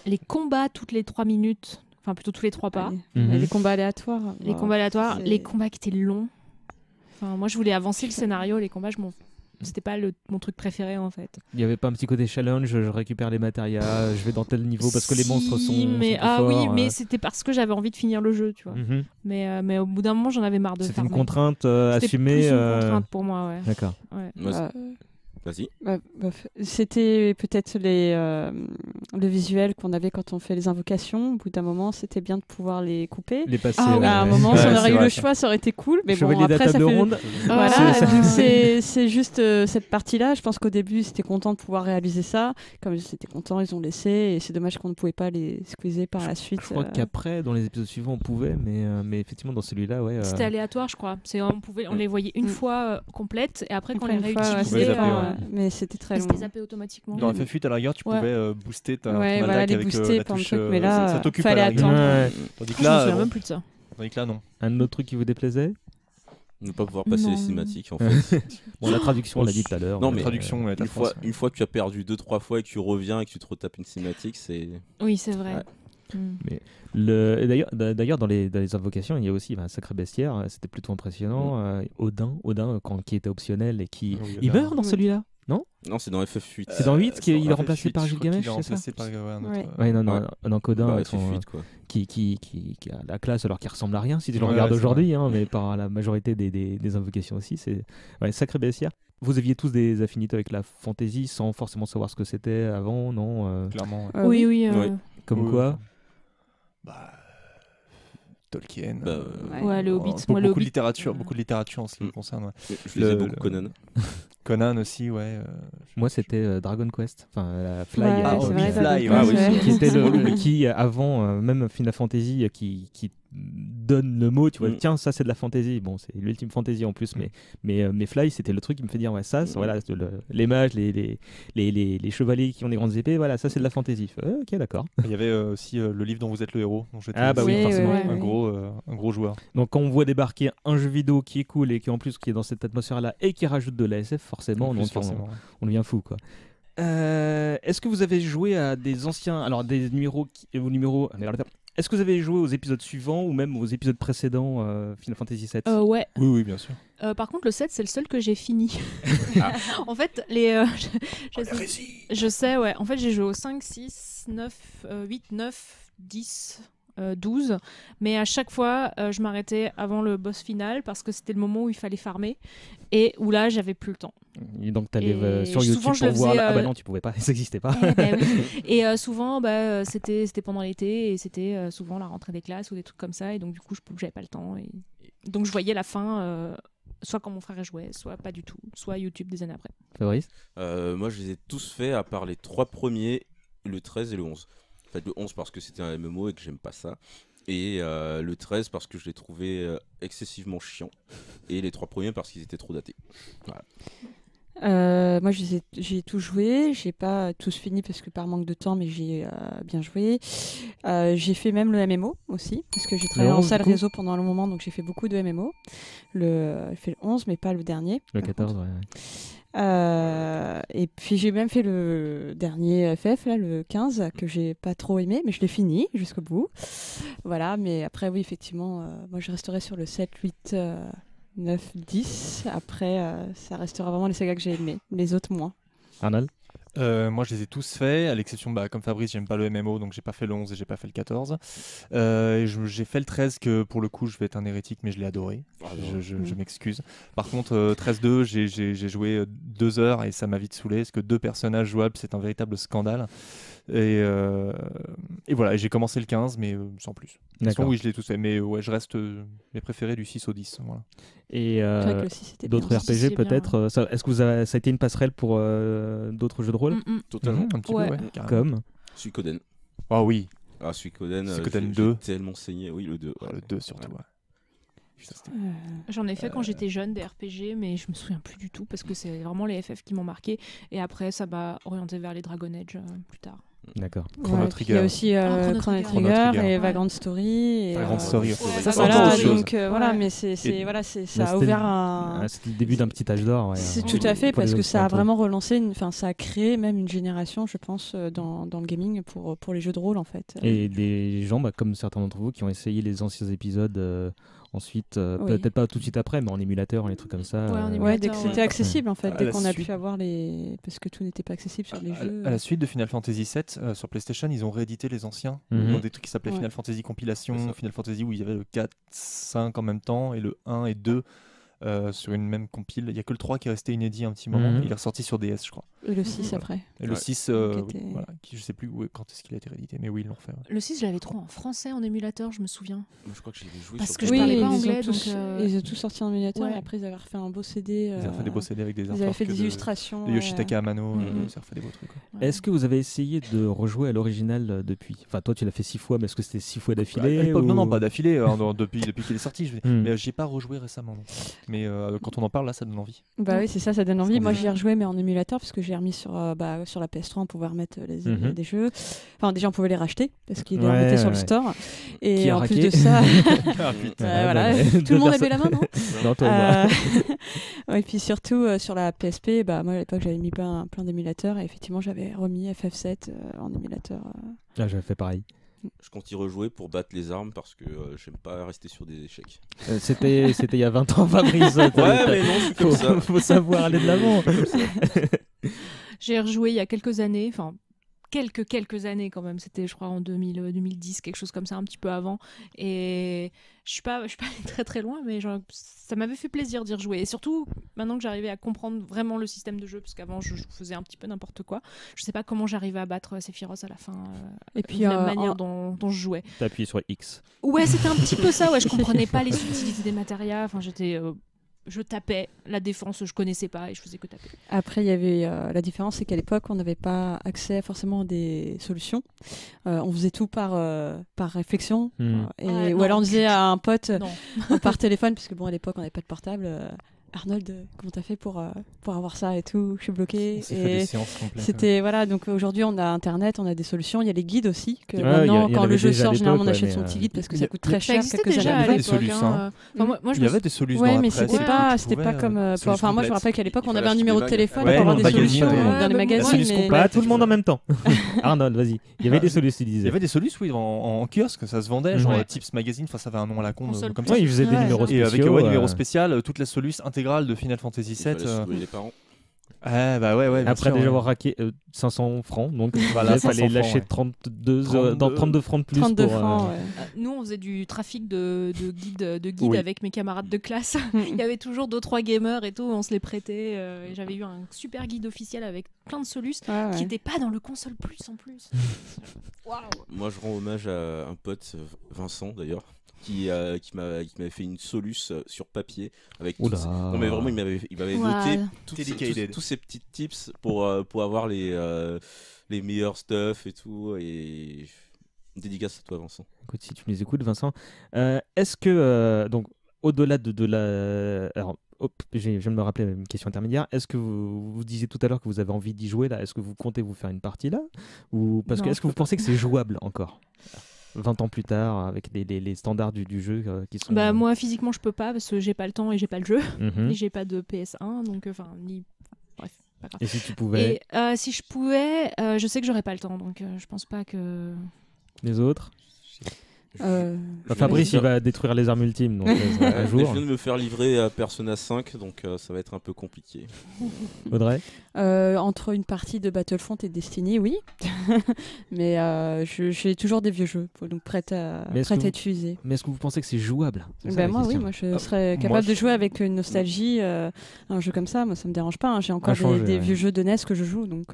Les combats toutes les 3 minutes, enfin plutôt tous les 3 pas. Les combats aléatoires. Les combats qui étaient longs. Enfin, moi, je voulais avancer le scénario, les combats, c'était pas mon truc préféré en fait. Il y avait pas un petit côté challenge, je récupère les matérias, je vais dans tel niveau parce que les monstres sont plus forts, oui, mais c'était parce que j'avais envie de finir le jeu, tu vois. Mais au bout d'un moment, j'en avais marre de faire. C'était une contrainte assumée. C'était plus une contrainte pour moi, ouais. D'accord. Ouais. Vas-y. C'était peut-être le visuel qu'on avait quand on fait les invocations. Au bout d'un moment, c'était bien de pouvoir les couper. Les passer. À un moment, si on aurait eu le choix, ça aurait été cool. Mais bon, après, ça fait. Ronde. Voilà, c'est juste cette partie-là. Je pense qu'au début, c'était content de pouvoir réaliser ça. Comme ils étaient contents, ils ont laissé. Et c'est dommage qu'on ne pouvait pas les squeezer par la suite. Je crois qu'après, dans les épisodes suivants, on pouvait, mais effectivement, dans celui-là, ouais. C'était aléatoire, je crois. On les voyait une fois complètes, et après, quand on les réutilisait. Mais c'était très long. C'était zappé automatiquement. Dans FF8 à la rigueur, tu pouvais booster ta attaque avec la touche. Mais là, ça t'occupe fallait à la rigueur. Tandis que là, je me souviens même plus de ça. Tandis que là, non. Un autre truc qui vous déplaisait ? Ne pas pouvoir passer les cinématiques en fait. Bon, la traduction, on l'a dit tout à l'heure. Non, mais traduction, une fois que tu as perdu 2-3 fois et que tu reviens et que tu te retapes une cinématique, c'est. Oui, c'est vrai. Mais d'ailleurs dans les invocations il y a aussi un sacré bestiaire, c'était plutôt impressionnant. Odin qui était optionnel et qui il meurt dans celui-là, non c'est dans FF8. C'est dans 8 qu'il est remplacé par Gilgamesh, c'est ça? Donc Odin qui a la classe alors qu'il ressemble à rien si tu le regardes aujourd'hui, mais par la majorité des invocations aussi, c'est sacré bestiaire. Vous aviez tous des affinités avec la fantasy sans forcément savoir ce que c'était avant, non? Clairement. Oui. Comme quoi? Tolkien. Ouais, le Hobbit. Moi, beaucoup de littérature en ce qui me concerne. Je lisais beaucoup Conan. Conan aussi, ouais. Moi, c'était Dragon Quest, enfin la Fly, qui avant même Final Fantasy, qui donne le mot, tu vois, tiens, ça c'est de la fantasy. Bon, c'est l'ultime fantasy en plus, mais Fly, c'était le truc qui me fait dire, ouais, ça, voilà, les mages, les chevaliers qui ont des grandes épées, voilà, ça c'est de la fantasy. Ok, d'accord. Il y avait aussi le livre dont vous êtes le héros. Dont j'étais oui, forcément. Un gros joueur. Donc quand on voit débarquer un jeu vidéo qui est cool et qui en plus qui est dans cette atmosphère-là et qui rajoute de la SF, forcément, on devient fou, quoi. Est-ce que vous avez joué à des anciens, alors des numéros, est-ce que vous avez joué aux épisodes suivants ou même aux épisodes précédents Final Fantasy VII? Ouais. Oui, bien sûr. Par contre, le 7, c'est le seul que j'ai fini. En fait, je sais, ouais. En fait, j'ai joué au 5, 6, 9, 8, 9, 10... 12, mais à chaque fois je m'arrêtais avant le boss final parce que c'était le moment où il fallait farmer et où là j'avais plus le temps. Et donc t'allais sur YouTube pour voir ah bah non tu pouvais pas, ça n'existait pas. Et souvent c'était pendant l'été et c'était souvent la rentrée des classes ou des trucs comme ça et donc du coup j'avais pas le temps et donc je voyais la fin soit quand mon frère jouait, soit pas du tout, soit YouTube des années après. Fabrice? Moi je les ai tous faits à part les 3 premiers, le 13 et le 11. En fait, le 11 parce que c'était un MMO et que j'aime pas ça. Et le 13 parce que je l'ai trouvé excessivement chiant. Et les 3 premiers parce qu'ils étaient trop datés. Voilà. Moi, j'ai tout joué. J'ai pas tous fini parce que par manque de temps, mais j'ai bien joué. J'ai fait même le MMO aussi parce que j'ai travaillé en salle réseau pendant un long moment, donc j'ai fait beaucoup de MMO. J'ai fait le 11, mais pas le dernier. Le 14, ouais. Et puis j'ai même fait le dernier FF, là, le 15, que j'ai pas trop aimé, mais je l'ai fini jusqu'au bout. Voilà, mais après, oui, effectivement, moi je resterai sur le 7, 8, 9, 10. Après, ça restera vraiment les sagas que j'ai aimés, les autres moins. Arnold? Moi je les ai tous faits, à l'exception comme Fabrice, j'aime pas le MMO donc j'ai pas fait le 11 et j'ai pas fait le 14. J'ai fait le 13 que pour le coup je vais être un hérétique mais je l'ai adoré. Je m'excuse. Par contre 13-2 j'ai joué 2 heures et ça m'a vite saoulé parce que 2 personnages jouables c'est un véritable scandale. Et voilà, et j'ai commencé le 15 mais sans plus. D'accord. Oui je l'ai tous fait mais ouais je reste mes préférés du 6 au 10. Voilà. Et d'autres RPG peut-être est-ce que ça a été une passerelle pour d'autres jeux de rôle? Totalement. Un petit peu, ouais. Comme Suikoden. Ah oui. Suikoden 2. J'ai tellement saigné, oui le 2. Le 2 surtout, ouais. J'en ai fait quand j'étais jeune des RPG, mais je me souviens plus du tout parce que c'est vraiment les FF qui m'ont marqué. Et après, ça m'a orienté vers les Dragon Age plus tard. D'accord. Chrono Trigger. Il y a aussi Chrono Trigger et Vagrant Story. Vagrant Story. Ça c'est autre chose. Donc voilà, mais ça a ouvert c'était le début d'un petit âge d'or. Ouais, c'est tout à fait parce que ça a vraiment relancé, ça a créé même une génération, je pense, dans le gaming pour les jeux de rôle en fait. Et des gens, comme certains d'entre vous, qui ont essayé les anciens épisodes. Ensuite, peut-être pas tout de suite après, mais en émulateur, les trucs comme ça. Ouais, dès que c'était accessible en fait, dès qu'on a pu avoir parce que tout n'était pas accessible sur les jeux. À la suite de Final Fantasy VII, sur PlayStation, ils ont réédité les anciens. Ils ont des trucs qui s'appelaient Final Fantasy Compilation, Final Fantasy où il y avait le 4, 5 en même temps, et le 1 et 2 sur une même compile. Il n'y a que le 3 qui est resté inédit un petit moment. Il est ressorti sur DS, je crois. Et le 6 après. Et le 6, je sais plus quand est-ce qu'il a été réédité, mais oui, ils l'ont refait. Ouais. Le 6, je l'avais trop en français en émulateur, je me souviens. Moi, je crois que j'ai joué parce que je parlais pas anglais. Ils ont tous sorti en émulateur et après ils avaient refait un beau CD. Ils avaient fait des beaux CD avec des Ils avaient fait des illustrations. De Yoshitaka Amano, ils ont refait des beaux trucs. Est-ce que vous avez essayé de rejouer à l'original depuis? Enfin, toi, tu l'as fait 6 fois, mais est-ce que c'était 6 fois d'affilée Non, pas d'affilée, depuis qu'il est sorti. Mais j'y ai pas rejoué récemment. Mais quand on en parle, là, ça donne envie. Bah oui, c'est ça donne envie. Moi, j'y ai rejoué, mais en émulateur, parce que j'ai remis sur la PS3, on pouvait remettre des jeux. Enfin, déjà, on pouvait les racheter, parce qu'ils les remettaient sur le store. Et en plus de ça... voilà, tout le monde avait la main, non? Non, toi, et puis surtout, sur la PSP, moi, à l'époque, j'avais mis plein d'émulateurs, et effectivement, j'avais remis FF7 en émulateur. J'avais fait pareil. Je compte y rejouer pour battre les armes parce que j'aime pas rester sur des échecs. C'était il y a 20 ans, Fabrice. Ouais, mais non, c'est comme ça. Faut savoir aller de l'avant. J'ai rejoué il y a quelques années, enfin quelques années quand même. C'était, je crois, en 2010, quelque chose comme ça, un petit peu avant. Et je suis pas allée très très loin, mais genre, ça m'avait fait plaisir d'y rejouer. Et surtout, maintenant que j'arrivais à comprendre vraiment le système de jeu, parce qu'avant je faisais un petit peu n'importe quoi. Je sais pas comment j'arrivais à battre Sephiroth à la fin. Et puis la manière dont je jouais. T'as appuyé sur X. Ouais, c'était un petit peu ça. Ouais, je comprenais pas les subtilités des matérias. Enfin, je tapais la défense, je connaissais pas et je faisais que taper. Après, il y avait la différence, c'est qu'à l'époque, on n'avait pas accès forcément à des solutions. On faisait tout par réflexion. Ou alors on disait à un pote par téléphone, parce que bon, à l'époque, on n'avait pas de portable. Arnold, comment t'as fait pour avoir ça et tout? Je suis bloquée. C'était voilà. Donc aujourd'hui, on a Internet, on a des solutions. Il y a les guides aussi. Que maintenant, quand le jeu sort, généralement, on achète son petit guide parce que ça coûte très cher. Quelques années. Il y avait des solutions. Il y avait des solutions. Ouais, mais c'était pas comme. Enfin, moi, je me rappelle qu'à l'époque, on avait un numéro de téléphone pour avoir des solutions dans les magazines. Pas tout le monde en même temps. Arnold, vas-y. Il y avait des solutions. Il y avait des solutions, oui, en kiosque, ça se vendait, genre Tips Magazine. Enfin, ça avait un nom à la con comme ça. Ils faisaient des numéros spéciaux. Et avec un numéro spécial, toute la solution intégrale de Final Fantasy VII. Les parents. Après déjà avoir raqué 500 francs, donc voilà, il fallait lâcher 32 francs de plus. 32 francs, Nous, on faisait du trafic de guides avec mes camarades de classe. Il y avait toujours 2-3 gamers et tout, on se les prêtait. Et j'avais eu un super guide officiel avec plein de solus qui n'était pas dans le console plus en plus. Waouh. Moi, je rends hommage à un pote, Vincent d'ailleurs. Qui m'avait fait une soluce sur papier avec non mais vraiment il m'avait noté tous ces petits tips pour avoir les meilleurs stuff et tout, et dédicace à toi Vincent. Écoute, si tu nous écoutes Vincent, est-ce que donc au-delà de la alors je viens de me rappeler une question intermédiaire. Est-ce que vous disiez tout à l'heure que vous avez envie d'y jouer là? Est-ce que vous comptez vous faire une partie là, ou parce que est-ce que vous pensez que c'est jouable encore 20 ans plus tard, avec les standards du jeu qui sont... Moi, physiquement, je peux pas, parce que j'ai pas le temps et j'ai pas le jeu. Et j'ai pas de PS1, donc bref, pas grave. Et si tu pouvais? Et si je pouvais, je sais que j'aurais pas le temps, donc je pense pas que... Les autres? Fabrice, il va détruire les armes ultimes, donc un jour. Je viens de me faire livrer à Persona 5, donc ça va être un peu compliqué. Audrey? Entre une partie de Battlefront et Destiny, oui. Mais j'ai toujours des vieux jeux, donc prêts à être utilisés. Mais est-ce que vous pensez que c'est jouable? Moi, oui, moi je serais capable de jouer avec une nostalgie un jeu comme ça. Moi, ça me dérange pas. J'ai encore des vieux jeux de NES que je joue, donc...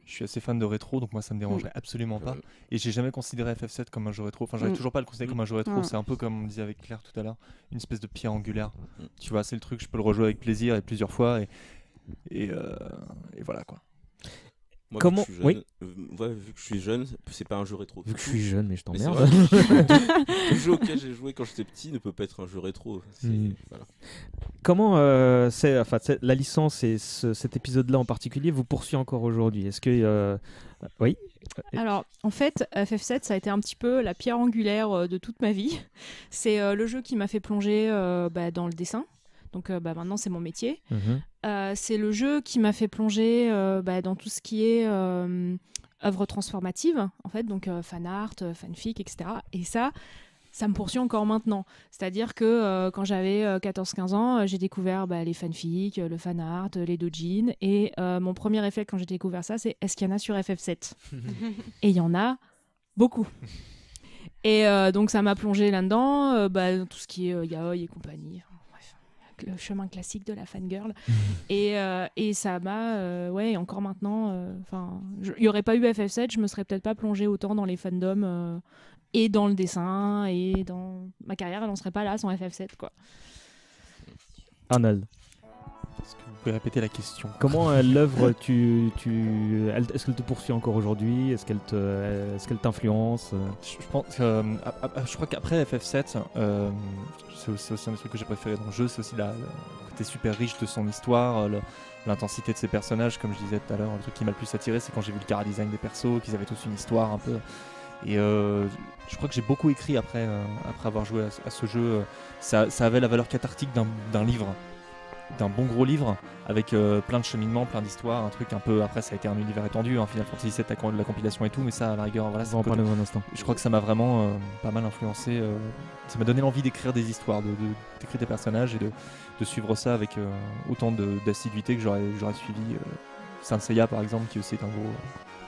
Je suis assez fan de rétro, donc moi ça me dérangerait absolument pas. Et j'ai jamais considéré FF7 comme un jeu rétro. Enfin, j'arrive toujours pas à le considérer comme un jeu rétro. C'est un peu comme on disait avec Claire tout à l'heure, une espèce de pierre angulaire. Tu vois, c'est le truc, je peux le rejouer avec plaisir et plusieurs fois. Et voilà quoi. Moi, comment vu que je suis jeune, c'est pas un jeu rétro. Vu que je suis jeune, mais je t'emmerde. Le jeu auquel j'ai joué quand j'étais petit ne peut pas être un jeu rétro. Voilà. Comment la licence et cet épisode-là en particulier vous poursuit encore aujourd'hui? Est-ce que oui? Alors, en fait, FF7, ça a été un petit peu la pierre angulaire de toute ma vie. C'est le jeu qui m'a fait plonger dans le dessin. Donc maintenant, c'est mon métier. C'est le jeu qui m'a fait plonger dans tout ce qui est œuvre transformative, en fait, donc fan art, fanfic, etc. Et ça me poursuit encore maintenant. C'est-à-dire que quand j'avais 14-15 ans, j'ai découvert les fanfics, le fan art, les doujins. Et mon premier réflexe quand j'ai découvert ça, c'est est-ce qu'il y en a sur FF7? Et il y en a beaucoup. Et donc ça m'a plongé là-dedans, tout ce qui est yaoi et compagnie. Le chemin classique de la fangirl. Et ça m'a encore maintenant il n'y aurait pas eu FF7, je me serais peut-être pas plongée autant dans les fandoms et dans le dessin, et dans ma carrière elle n'en serait pas là sans FF7 quoi. Arnold, est-ce que vous pouvez répéter la question? Comment l'œuvre est-ce qu'elle te poursuit encore aujourd'hui? Est-ce qu'elle t'influence? Je pense je crois qu'après FF7 c'est aussi un des trucs que j'ai préféré dans le jeu, c'est aussi le côté super riche de son histoire, l'intensité de ses personnages, comme je disais tout à l'heure. Le truc qui m'a le plus attiré, c'est quand j'ai vu le chara-design des persos, qu'ils avaient tous une histoire un peu. Et je crois que j'ai beaucoup écrit après avoir joué à ce jeu. Ça avait la valeur cathartique d'un livre, d'un bon gros livre, avec plein de cheminements, plein d'histoires, un truc un peu... Après, ça a été un univers étendu, Final Fantasy VII, la compilation et tout, mais ça, à la rigueur, voilà. On va en parler dans un instant. Je crois que ça m'a vraiment pas mal influencé. Ça m'a donné l'envie d'écrire des histoires, d'écrire des personnages et de suivre ça avec autant d'assiduité que j'aurais suivi Saint Seiya, par exemple, qui aussi est un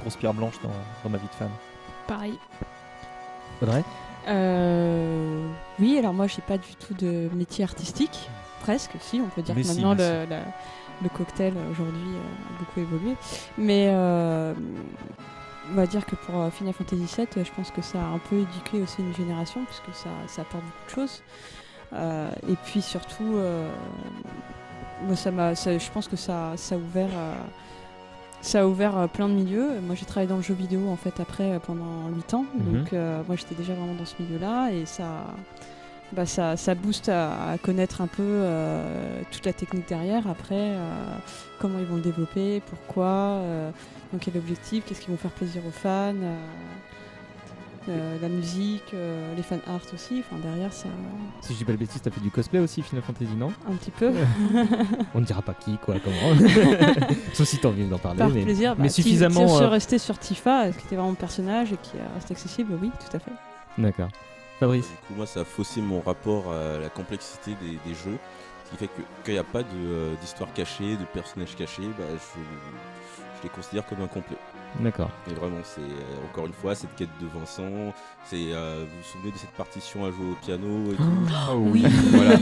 grosse pierre blanche dans ma vie de fan. Pareil. Audrey ? Oui, alors moi j'ai pas du tout de métier artistique, presque, si on peut dire Mais que si, maintenant mais le cocktail aujourd'hui a beaucoup évolué, mais on va dire que pour Final Fantasy VII, je pense que ça a un peu éduqué aussi une génération, puisque ça apporte beaucoup de choses, et puis surtout, moi, je pense que ça a ouvert... Ça a ouvert plein de milieux. Moi, j'ai travaillé dans le jeu vidéo en fait après pendant 8 ans. Donc, moi, j'étais déjà vraiment dans ce milieu-là et ça booste à connaître un peu toute la technique derrière. Après, comment ils vont le développer, pourquoi, dans quel objectif, qu'est-ce qui vont faire plaisir aux fans. La musique, les fan art aussi, enfin derrière ça... Si je dis pas le bêtise, t'as fait du cosplay aussi Final Fantasy, non ? Un petit peu. On ne dira pas qui, quoi, comment. Sauf si t'as envie d'en parler. Par plaisir, mais suffisamment... Si je suis restée sur Tifa, qui était vraiment le personnage et qui reste accessible, oui, tout à fait. D'accord. Fabrice ? Du coup, moi, ça a faussé mon rapport à la complexité des jeux. Ce qui fait que quand il n'y a pas d'histoire cachée, de personnages cachés, je les considère comme incomplet. D'accord. Et vraiment, c'est encore une fois cette quête de Vincent. C'est vous vous souvenez de cette partition à jouer au piano et tout. Oui. Voilà.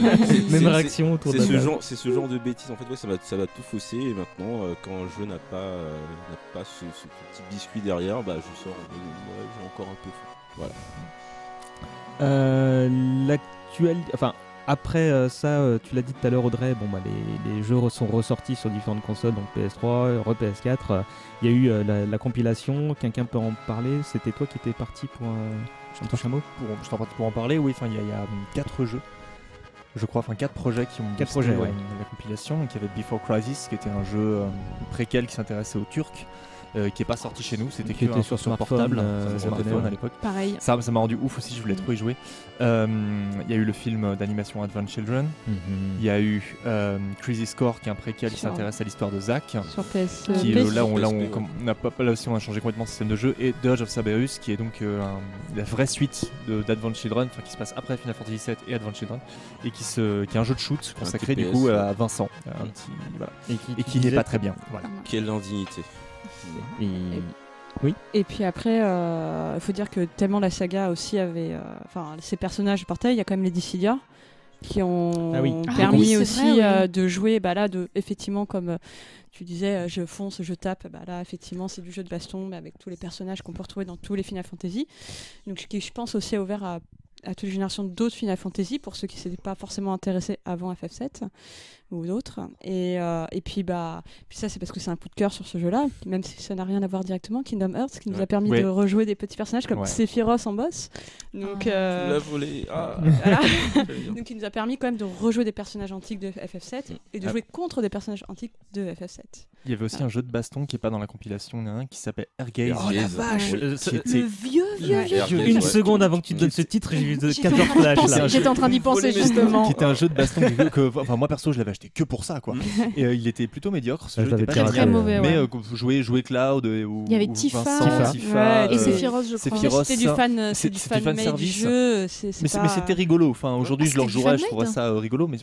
Même réaction autour de ça. C'est ce genre de bêtises. En fait, ouais, ça va tout fausser. Et maintenant, quand un jeu n'a pas ce petit biscuit derrière, je sors. J'ai encore un peu fou. Voilà. L'actualité, enfin. Après ça, tu l'as dit tout à l'heure Audrey, les jeux sont ressortis sur différentes consoles, donc PS3, PS4. Il y a eu la compilation, quelqu'un peut en parler. C'était toi qui étais parti pour un mot Je t'en parti pour en parler, oui. Il y a 4 jeux, je crois, 4 projets qui ont boosté la compilation. Donc il y avait Before Crisis, qui était un jeu préquel qui s'intéressait aux Turcs. Qui n'est pas sorti chez nous, c'était qui était sur portable, smartphone à l'époque. Pareil. Ça m'a rendu ouf aussi, je voulais trop y jouer. Il y a eu le film d'animation Advent Children. Il y a eu Crazy Score, qui est un préquel qui s'intéresse à l'histoire de Zack. Sur PS. Là, on a changé complètement le système de jeu. Et Dirge of Cerberus, qui est donc la vraie suite d'Advent Children, qui se passe après Final Fantasy VII et Advent Children, et qui est un jeu de shoot consacré du coup à Vincent, et qui n'est pas très bien. Voilà. Quelle indignité. Oui. Et puis après, il faut dire que tellement la saga aussi avait, ces personnages portaient, il y a quand même les Dissidia qui ont permis aussi de jouer, effectivement comme tu disais, je fonce, je tape, là effectivement c'est du jeu de baston, mais avec tous les personnages qu'on peut retrouver dans tous les Final Fantasy. Donc ce qui je pense aussi a ouvert à toute une génération d'autres Final Fantasy pour ceux qui ne s'étaient pas forcément intéressés avant FF7 ou d'autres. Et puis ça c'est parce que c'est un coup de cœur sur ce jeu-là, même si ça n'a rien à voir directement. Kingdom Hearts qui nous a permis de rejouer des petits personnages comme Sephiroth en boss. Donc, tu l'as volé. Voilà. Donc il nous a permis quand même de rejouer des personnages antiques de FF7 et de jouer contre des personnages antiques de FF7. Il y avait aussi un jeu de baston qui est pas dans la compilation qui s'appelle Airgaze. Oh la vache, le vieux. Une seconde avant que tu te donnes ce titre, j'ai vu 14 flashs là. J'étais en train d'y penser justement. Qui était un jeu de baston que moi perso je l'avais acheté que pour ça quoi. Et il était plutôt médiocre. Ce jeu était pas très mauvais. Mais jouer Cloud ou il y avait Tifa et Sephiroth je crois. C'était du fan du jeu. Mais c'était rigolo. Enfin aujourd'hui je leur jouerais, je trouverais ça rigolo, mais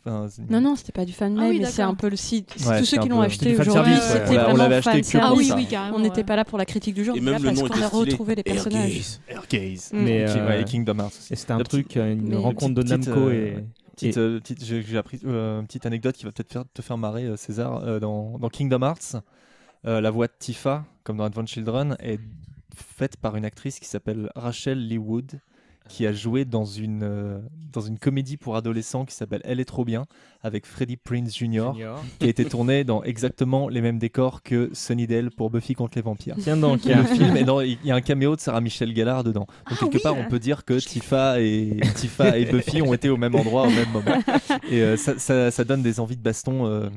non c'était pas du fan made, mais c'est un peu le site. Tous ceux qui l'ont acheté aujourd'hui. C'était on l'avait acheté que pour ça. On n'était pas là pour la critique du jeu, on était là parce qu'on a retrouvé les personnages. Airgaze. Mais Kingdom Hearts aussi. Et c'était un truc, une rencontre de Namco et... J'ai appris une petite anecdote qui va peut-être te faire marrer, César. Dans Kingdom Hearts, la voix de Tifa, comme dans Advent Children, est faite par une actrice qui s'appelle Rachel Lee Wood, qui a joué dans une comédie pour adolescents qui s'appelle Elle est trop bien, avec Freddie Prinze Jr. qui a été tournée dans exactement les mêmes décors que Sunnydale pour Buffy contre les vampires. Tiens donc, le film, il y a un caméo de Sarah Michelle Gellar dedans. Donc quelque part, on peut dire que Tifa et Buffy ont été au même endroit au même moment. Et ça donne des envies de baston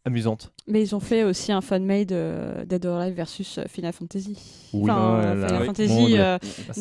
amusante. Mais ils ont fait aussi un fan-made Dead or Alive versus Final Fantasy. Oui, Final Fantasy,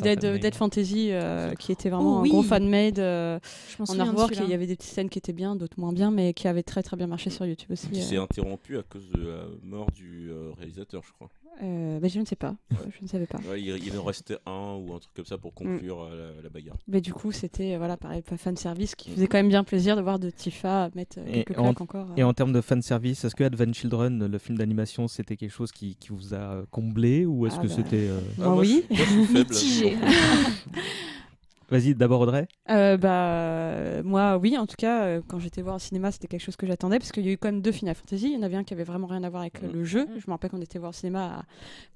Dead Fantasy, qui était vraiment un gros fan-made en artwork. Il y avait des petites scènes qui étaient bien, d'autres moins bien, mais qui avaient très très bien marché sur YouTube aussi. Qui s'est interrompu à cause de la mort du réalisateur, je crois. Je ne sais pas. Je ne savais pas. Ouais, il en restait un ou un truc comme ça pour conclure la bagarre. Mais du coup, c'était pareil, fan service qui faisait quand même bien plaisir de voir de Tifa mettre quelques claques encore. Et en termes de fan service, est-ce que Advent Children, le film d'animation, c'était quelque chose qui vous a comblé ou est-ce que c'était oui. Moi, je suis faible. Mitigé. Vas-y, d'abord Audrey. Moi, oui, en tout cas, quand j'étais voir au cinéma, c'était quelque chose que j'attendais parce qu'il y a eu quand même 2 Final Fantasy. Il y en avait un qui avait vraiment rien à voir avec le jeu. Je me rappelle qu'on était voir au cinéma à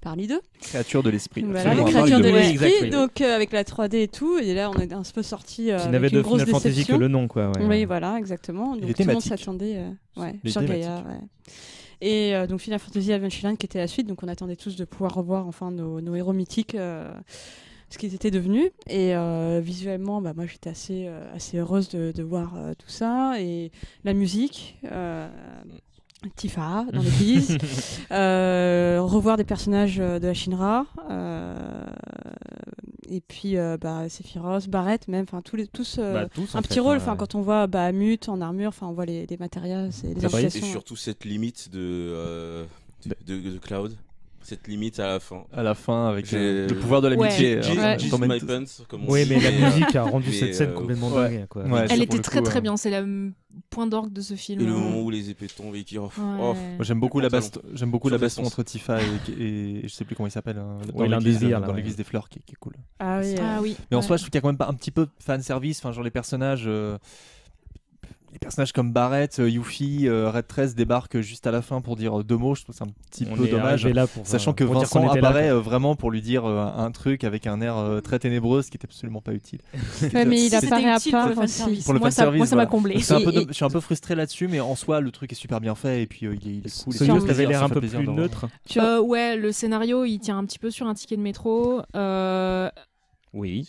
Paris 2. Créature de l'esprit. Voilà, les créatures de l'esprit. Donc avec la 3D et tout. Et là, on est un peu sorti. Qui n'avait de Final Fantasy que le nom, quoi. Oui, voilà, exactement. Donc tout le monde s'attendait sur Gaïa. Et donc Final Fantasy Adventure Island qui était la suite. Donc on attendait tous de pouvoir revoir enfin nos héros mythiques. Ce qu'ils étaient devenus. Et visuellement, moi j'étais assez heureuse de voir tout ça. Et la musique, Tifa dans l'église, revoir des personnages de la Shinra, et puis Sephiroth, Barrett même, enfin tous un petit rôle. Enfin quand on voit Bahamut en armure, enfin on voit les matériaux, les implications. Et surtout cette limite de Cloud. Cette limite à la fin. À la fin, avec le pouvoir de l'amitié. My pants, comme on oui, dit. mais la musique a rendu cette scène complètement dingue. Elle était très bien, c'est le point d'orgue de ce film. Et le moment où les épées tombent et qui... Moi, j'aime beaucoup la baston entre Tifa et je sais plus comment il s'appelle, dans l'église des fleurs, qui est cool. Ah oui. Mais en soi, je trouve qu'il y a quand même un petit peu fan service, genre les personnages... Les personnages comme Barrett, Yuffie, Red 13 débarquent juste à la fin pour dire 2 mots. Je trouve que c'est un petit peu dommage, sachant que Vincent apparaît vraiment pour lui dire un truc avec un air très ténébreux, ce qui était absolument pas utile. Mais il apparaît à part pour le fanservice. Moi, ça m'a comblé. Je suis un peu frustré là-dessus, mais en soi, le truc est super bien fait et puis il est cool. Ce avait l'air un peu plus neutre. Ouais, le scénario, il tient un petit peu sur un ticket de métro. Oui,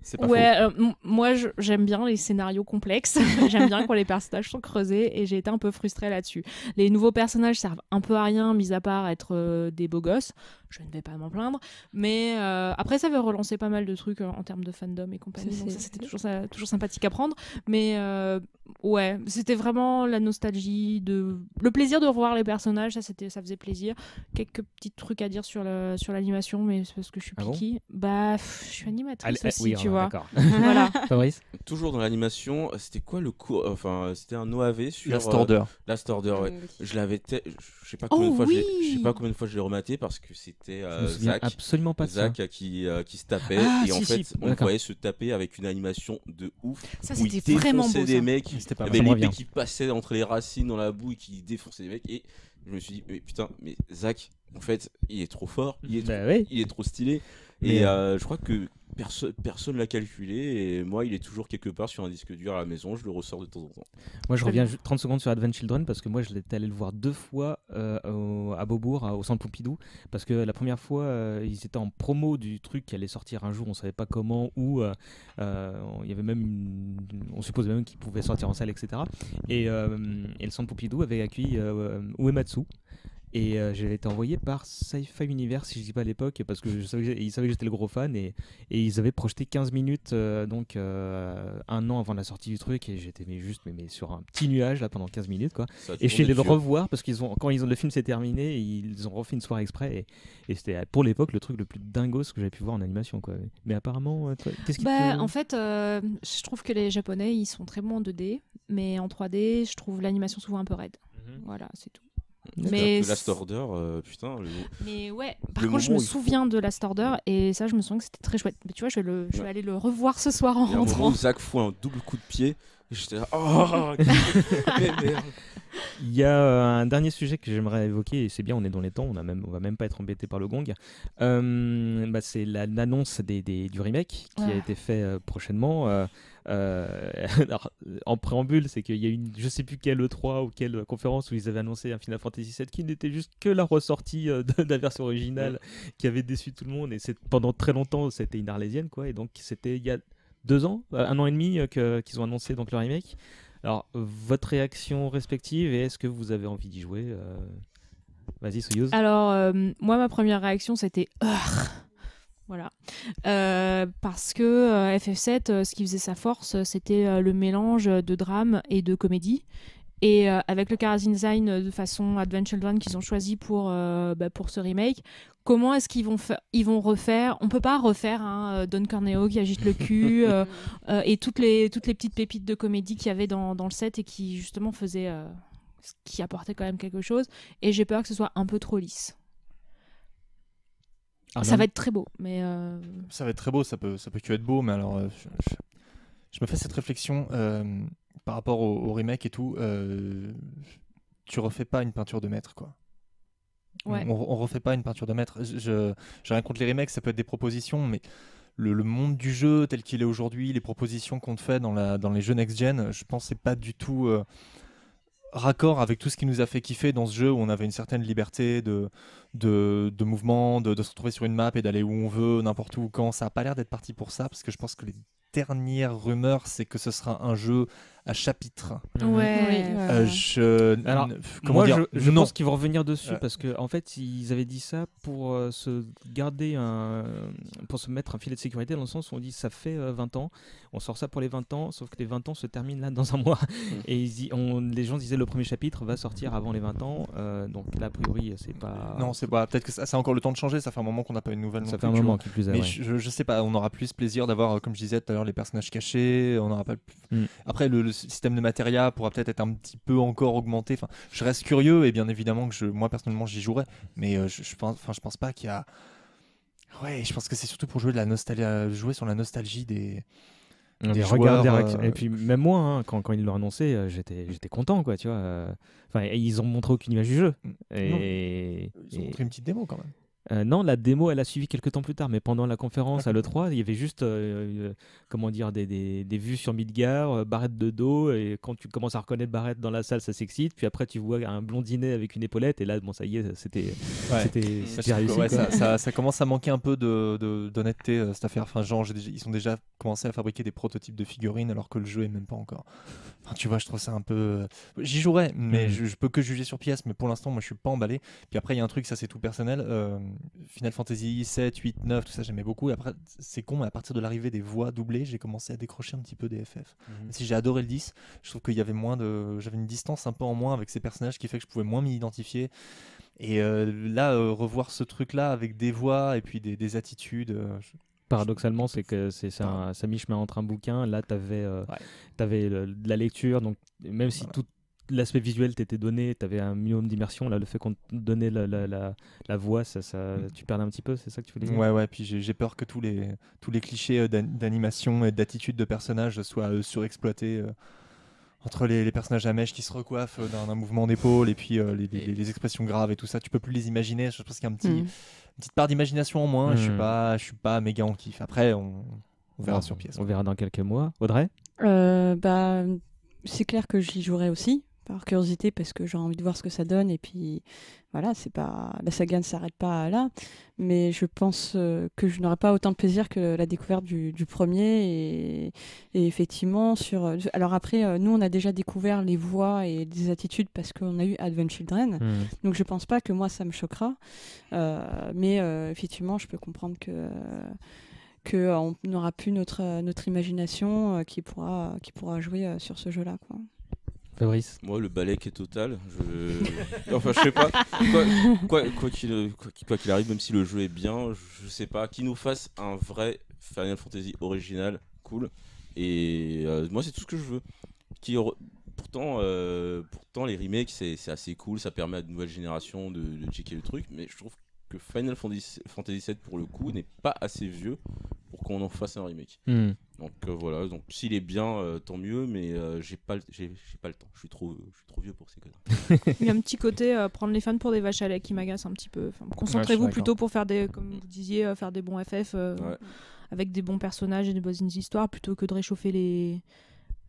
c'est pas faux. Moi j'aime bien les scénarios complexes, j'aime bien quand les personnages sont creusés et j'ai été un peu frustrée là-dessus. Les nouveaux personnages servent un peu à rien, mis à part être des beaux gosses, je ne vais pas m'en plaindre, mais après ça avait relancé pas mal de trucs en termes de fandom et compagnie, donc ça c'était toujours sympathique à prendre, mais ouais, c'était vraiment la nostalgie, le plaisir de revoir les personnages, ça faisait plaisir. Quelques petits trucs à dire sur l'animation, mais c'est parce que je suis picky. Je suis animatrice aussi, tu vois. Voilà. Fabrice. Toujours dans l'animation, c'était quoi le cours? Enfin, c'était un OAV sur Last Order. Last Order, ouais. Je l'avais, je sais pas combien de fois je l'ai rematé parce que c'était Zach qui se tapait et en fait on voyait se taper avec une animation de ouf. Ça où c'était vraiment beau. Des mecs, il y avait l'épée qui passait entre les racines dans la boue et qui défonçait des mecs et je me suis dit mais Zach en fait il est trop fort, il est trop stylé. Et je crois que personne l'a calculé et moi il est toujours quelque part sur un disque dur à la maison, je le ressors de temps en temps. Moi je reviens 30 secondes sur Advent Children parce que moi je l'étais allé le voir 2 fois à Beaubourg au centre Pompidou parce que la première fois ils étaient en promo du truc qui allait sortir un jour, on savait pas comment, où il y avait même on supposait même qu'il pouvait sortir en salle, etc. Et le centre Pompidou avait accueilli Uematsu. Et j'avais été envoyé par Sci-Fi Universe, si je dis pas à l'époque, parce que ils savaient que j'étais le gros fan et ils avaient projeté 15 minutes, donc 1 an avant la sortie du truc, et j'étais mais sur un petit nuage là pendant 15 minutes quoi. Et je suis allé le revoir parce quand le film s'est terminé, ils ont refait une soirée exprès et c'était pour l'époque le truc le plus dingos que j'avais pu voir en animation quoi. Mais apparemment, qu'est-ce qui en fait, je trouve que les Japonais ils sont très bons en 2D, mais en 3D, je trouve l'animation souvent un peu raide. Voilà, c'est tout. Mais Last Order, putain. Mais ouais, par contre, je me souviens de Last Order et ça, je me souviens que c'était très chouette. Mais tu vois, je vais aller le revoir ce soir en rentrant. Zach fout un double coup de pied. Et j'étais là, oh, merde. Il y a un dernier sujet que j'aimerais évoquer, et c'est bien, on est dans les temps, on va même pas être embêté par le gong. C'est l'annonce du remake qui a été fait prochainement. Alors, en préambule, c'est qu'il y a une, je sais plus quelle E3 ou quelle conférence où ils avaient annoncé un Final Fantasy VII qui n'était juste que la ressortie de la version originale qui avait déçu tout le monde, et pendant très longtemps c'était une arlésienne quoi, et donc c'était il y a 2 ans, 1 an et demi qu'ils ont annoncé donc le remake. Alors votre réaction respective et est-ce que vous avez envie d'y jouer? Vas-y Soyouz. Alors moi ma première réaction c'était voilà, parce que FF7, ce qui faisait sa force, c'était le mélange de drame et de comédie. Et avec le chara design de façon Advent Children qu'ils ont choisi pour ce remake, comment est-ce qu'ils vont refaire? On peut pas refaire Don Corneo qui agite le cul et toutes les petites pépites de comédie qu'il y avait dans le set et qui justement faisaient, qui apportaient quand même quelque chose. Et j'ai peur que ce soit un peu trop lisse. Ça va être très beau, mais ça va être très beau, ça peut que être beau, mais alors je me fais cette réflexion par rapport au remake et tout. Tu refais pas une peinture de maître, quoi. Ouais. On refait pas une peinture de maître. J'ai rien contre les remakes, ça peut être des propositions, mais le monde du jeu tel qu'il est aujourd'hui, les propositions qu'on te fait dans les jeux next-gen, je pense que c'est pas du tout raccord avec tout ce qui nous a fait kiffer dans ce jeu où on avait une certaine liberté de mouvement, de se retrouver sur une map et d'aller où on veut, n'importe où, quand. Ça a pas l'air d'être parti pour ça, parce que je pense que les dernière rumeur, c'est que ce sera un jeu à chapitre. Ouais. Alors, comment dire, je pense qu'ils vont revenir dessus parce que en fait, ils avaient dit ça pour se garder pour se mettre un filet de sécurité dans le sens où on dit ça fait 20 ans, on sort ça pour les 20 ans, sauf que les 20 ans se terminent là dans un mois. Et les gens disaient le premier chapitre va sortir avant les 20 ans, donc là a priori c'est pas. Non, c'est pas. Peut-être que ça a encore le temps de changer. Ça fait un moment qu'on n'a pas une nouvelle. Ça fait un moment qui plus est. Mais je sais pas. On aura plus plaisir d'avoir, comme je disais tout à l'heure, les personnages cachés. On aura pas. Après le système de matéria pourra peut-être être un petit peu encore augmenté. Enfin, je reste curieux et bien évidemment que moi personnellement j'y jouerai. Mais je pense pas qu'il y a. Ouais, je pense que c'est surtout pour jouer jouer sur la nostalgie des joueurs. Et puis même moi, quand ils l'ont annoncé, j'étais content, quoi, tu vois. Enfin, ils ont montré aucune image du jeu. Ils ont montré une petite démo quand même. Non, la démo, elle a suivi quelques temps plus tard, mais pendant la conférence à l'E3, il y avait juste comment dire, des vues sur Midgar, Barrett de dos, et quand tu commences à reconnaître Barrett dans la salle, ça s'excite, puis après tu vois un blondinet avec une épaulette, et là, bon, ça y est, c'était réussi. Ouais, ça commence à manquer un peu d'honnêteté, cette affaire. Enfin, genre, ils ont déjà commencé à fabriquer des prototypes de figurines alors que le jeu est même pas encore. Enfin, tu vois, je trouve ça un peu. J'y jouerai, mais je peux que juger sur pièce, mais pour l'instant, moi, je suis pas emballé. Puis après, il y a un truc, ça c'est tout personnel. Final Fantasy 7, 8, 9, tout ça j'aimais beaucoup. Et après, c'est con, mais à partir de l'arrivée des voix doublées, j'ai commencé à décrocher un petit peu des FF. Même si j'ai adoré le 10, je trouve qu'il y avait j'avais une distance un peu en moins avec ces personnages qui fait que je pouvais moins m'y identifier. Et là, revoir ce truc-là avec des voix et puis des attitudes. Paradoxalement, c'est que ça mi-chemin entre un bouquin. Là, t'avais de la lecture, donc même si tout l'aspect visuel t'était donné, t'avais un minimum d'immersion. Là, le fait qu'on te donnait la voix, tu perdais un petit peu, c'est ça que tu voulais dire? Ouais, puis j'ai peur que tous les clichés d'animation et d'attitude de personnages soient surexploités. Entre les personnages à mèche qui se recoiffent d'un mouvement d'épaule et puis les expressions graves et tout ça, tu peux plus les imaginer. Je pense qu'il y a une petite part d'imagination en moins. Je suis pas méga en kiff. Après, on verra sur pièce. On verra dans quelques mois. Audrey? C'est clair que j'y jouerai aussi, par curiosité, parce que j'ai envie de voir ce que ça donne. Et puis, voilà, la saga ne s'arrête pas là. Mais je pense que je n'aurai pas autant de plaisir que la découverte du premier. Et effectivement, alors après, nous, on a déjà découvert les voix et les attitudes parce qu'on a eu Advent Children. Donc, je pense pas que moi, ça me choquera. Mais effectivement, je peux comprendre qu'on n'aura plus notre imagination qui pourra jouer sur ce jeu-là, quoi. Fabrice? Moi, le balèque est total. Enfin, je sais pas. Quoi qu'il arrive, même si le jeu est bien, je sais pas. Qu'il nous fasse un vrai Final Fantasy original, cool. Et moi, c'est tout ce que je veux. Pourtant, les remakes, c'est assez cool. Ça permet à de nouvelles générations de checker le truc. Mais je trouve que Final Fantasy 7 pour le coup n'est pas assez vieux pour qu'on en fasse un remake. Donc voilà, donc s'il est bien, tant mieux, mais j'ai pas le temps. Je suis trop vieux pour ces conneries. Il y a un petit côté prendre les fans pour des vaches à lait qui m'agace un petit peu. Enfin, concentrez-vous plutôt pour faire comme vous disiez, faire des bons FF avec des bons personnages et des bonnes histoires plutôt que de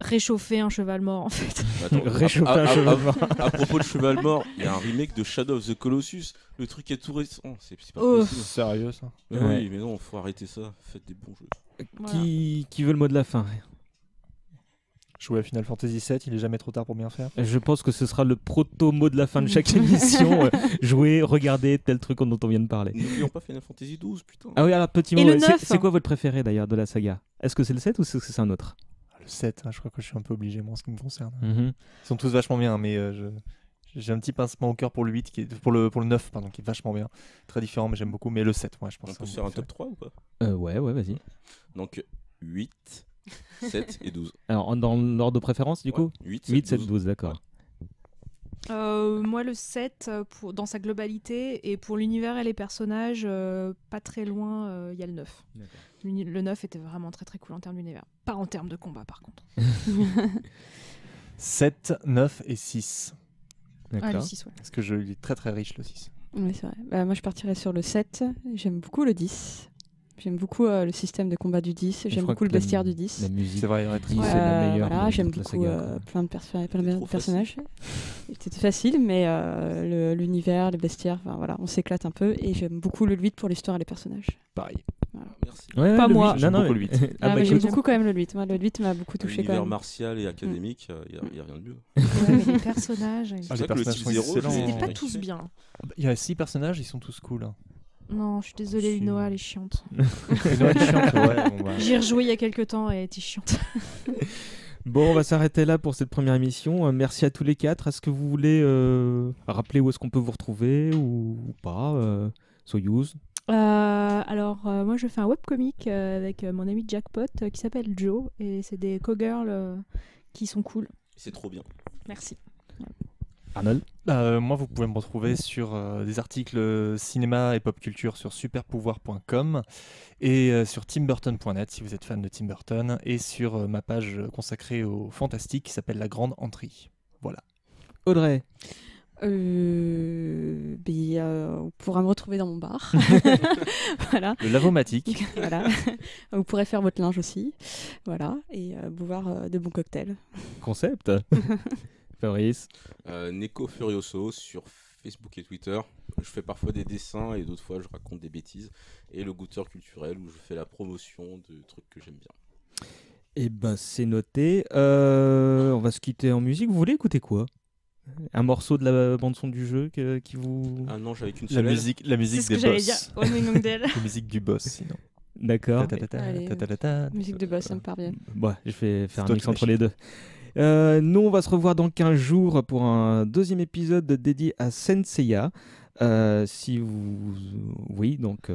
réchauffer un cheval mort en fait. Réchauffer un cheval mort. À propos de cheval mort, il y a un remake de Shadow of the Colossus. Le truc est tout récent. C'est pas possible. Sérieux ça? Oui, mais non, faut arrêter ça. Faites des bons jeux. Voilà. Qui veut le mot de la fin? Jouer à Final Fantasy 7, il est jamais trop tard pour bien faire. Je pense que ce sera le proto-mot de la fin de chaque émission. Jouer, regarder tel truc dont on vient de parler. N'oublions pas Final Fantasy 12, putain. Ah oui, alors petit mot. C'est quoi votre préféré d'ailleurs de la saga? Est-ce que c'est le 7 ou est-ce que c'est un autre? Le 7, je crois que je suis un peu obligé, moi, en ce qui me concerne. Mhm. Ils sont tous vachement bien, mais j'ai un petit pincement au cœur pour le 8, pour le 9, pardon, qui est vachement bien. Très différent, mais j'aime beaucoup. Mais le 7, je pense. On peut faire un top 3 ou pas? Ouais, vas-y. Donc 8, 7 et 12. Alors, dans l'ordre de préférence, du coup 8, 7, 12, d'accord. Moi, le 7, dans sa globalité, et pour l'univers et les personnages, pas très loin, il y a le 9. Le 9 était vraiment très très cool en termes d'univers. Pas en termes de combat, par contre. 7, 9 et 6. Ah, le 6, ouais. Parce que il est très très riche, le 6. Oui, c'est vrai. Moi, je partirais sur le 7. J'aime beaucoup le 10. J'aime beaucoup le système de combat du 10. J'aime beaucoup le bestiaire du 10. La musique, c'est vrai, c'est la meilleure. Voilà, j'aime de la beaucoup saga, plein de personnages. C'était facile, mais l'univers, les bestiaires, voilà, on s'éclate un peu. Et j'aime beaucoup le 8 pour l'histoire et les personnages. Pareil. Voilà. Merci. Ouais, Pas le moi. 8, J'aime non, beaucoup mais- le 8. Mais j'aime écoute, beaucoup quand même le 8. Moi, le 8 m'a beaucoup touché quand L'univers même. martial et académique, il n'y a rien de mieux. Ouais, mais les personnages, C'est Ah, ça les que le personnages type sont 0, excellents. ils étaient pas Ouais. tous bien. Il y a 6 personnages, ils sont tous cool. Non, je suis désolée, Si. Unoa, elle est chiante. Et Noël est chiante, ouais, bon, bah. J'y ai rejoué il y a quelques temps et elle était chiante. Bon, on va s'arrêter là pour cette première émission. Merci à tous les 4. Est-ce que vous voulez rappeler où est-ce qu'on peut vous retrouver ou pas Soyouz. Moi je fais un webcomic avec mon ami Jackpot qui s'appelle Joe et c'est des cowgirls qui sont cool. C'est trop bien. Merci. Arnold. Moi, vous pouvez me retrouver sur des articles cinéma et pop culture sur superpouvoir.com et sur timburton.net si vous êtes fan de Tim Burton et sur ma page consacrée au fantastique qui s'appelle La Grande Entrée. Voilà. Audrey. On pourra me retrouver dans mon bar. Voilà. Le Lavomatique. Voilà. Vous pourrez faire votre linge aussi. Voilà. Et boire de bons cocktails. Concept. Fabrice. Neko Furioso sur Facebook et Twitter. Je fais parfois des dessins et d'autres fois je raconte des bêtises. Et le goûteur culturel où je fais la promotion de trucs que j'aime bien. Eh ben, c'est noté. On va se quitter en musique. Vous voulez écouter quoi? Un morceau de la bande-son du jeu qui vous... Ah non, j'avais qu'une La seule. musique C'est ce que des j'allais boss. dire. One Del. La musique du boss, sinon. D'accord. Allez, musique de boss, ça me parvient. Ouais, je vais faire un toi mix qui entre vas les deux. Nous, on va se revoir dans 15 jours pour un deuxième épisode dédié à Senseiya. Si vous... Oui, donc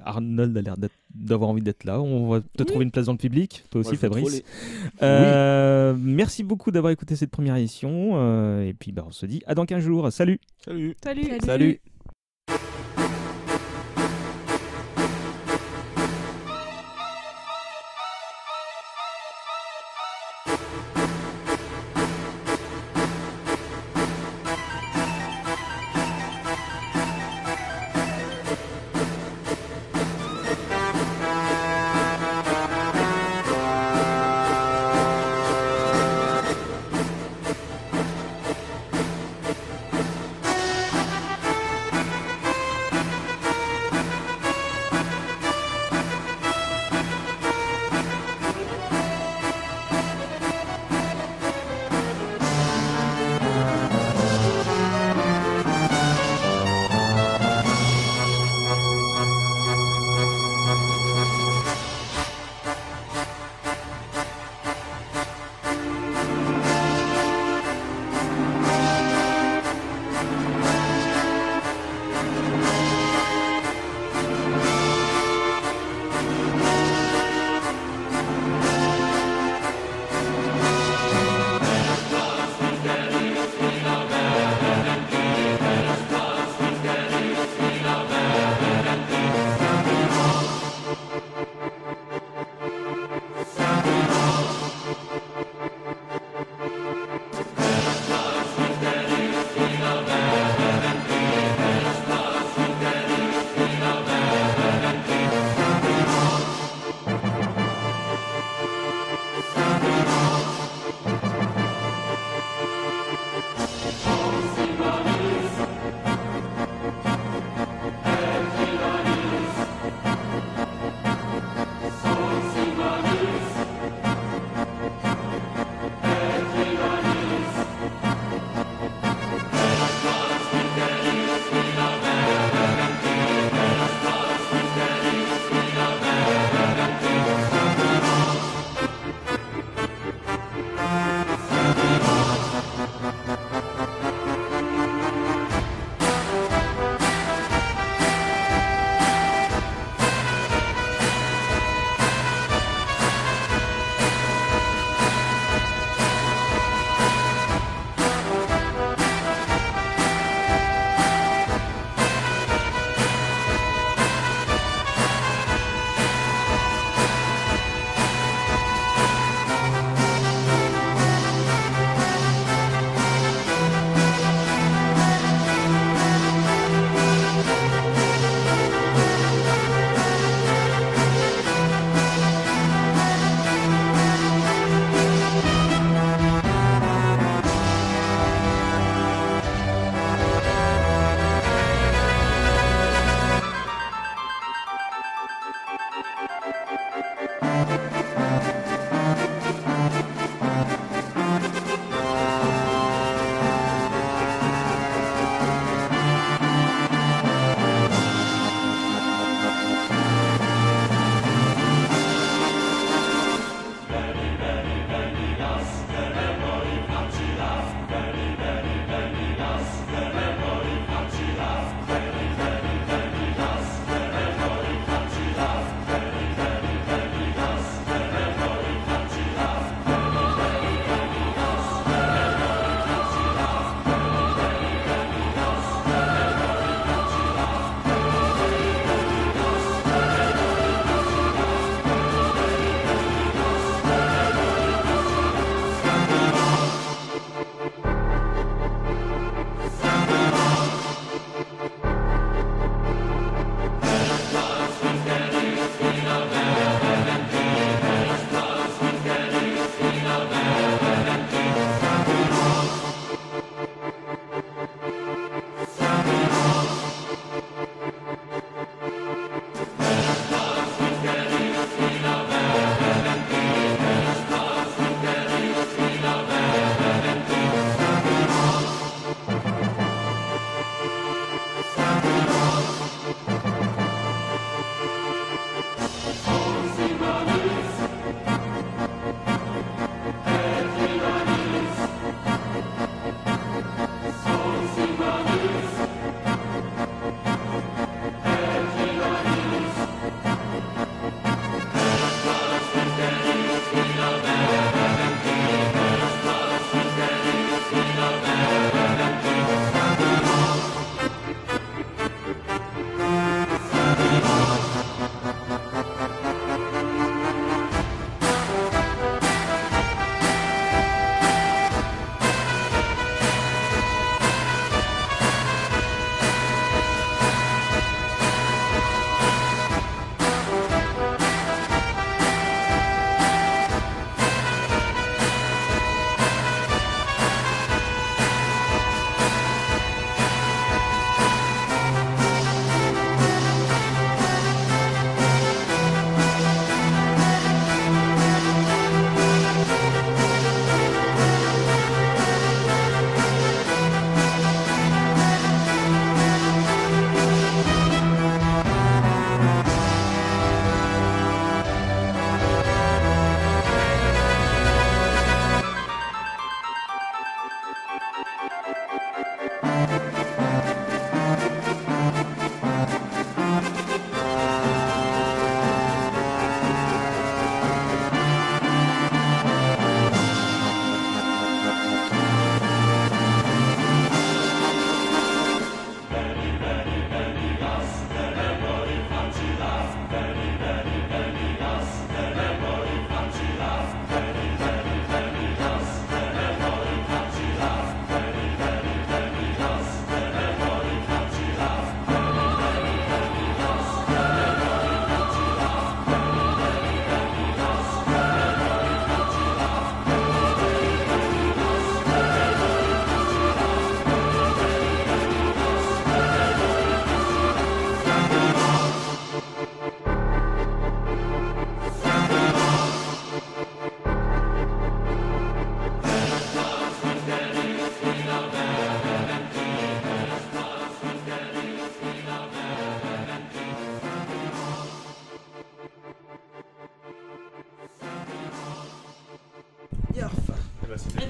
Arnold a l'air d'avoir envie d'être là. On va te trouver une place dans le public. Toi aussi, Moi, je veux Fabrice. troller. Merci beaucoup d'avoir écouté cette première émission. Et puis, on se dit à dans 15 jours. Salut. Salut. Salut.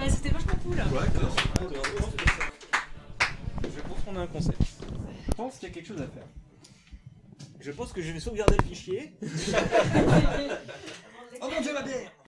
C'était vachement cool. Je pense qu'on a un concept. Je pense qu'il y a quelque chose à faire. Je pense que je vais sauvegarder le fichier. Oh mon Dieu, ma bière!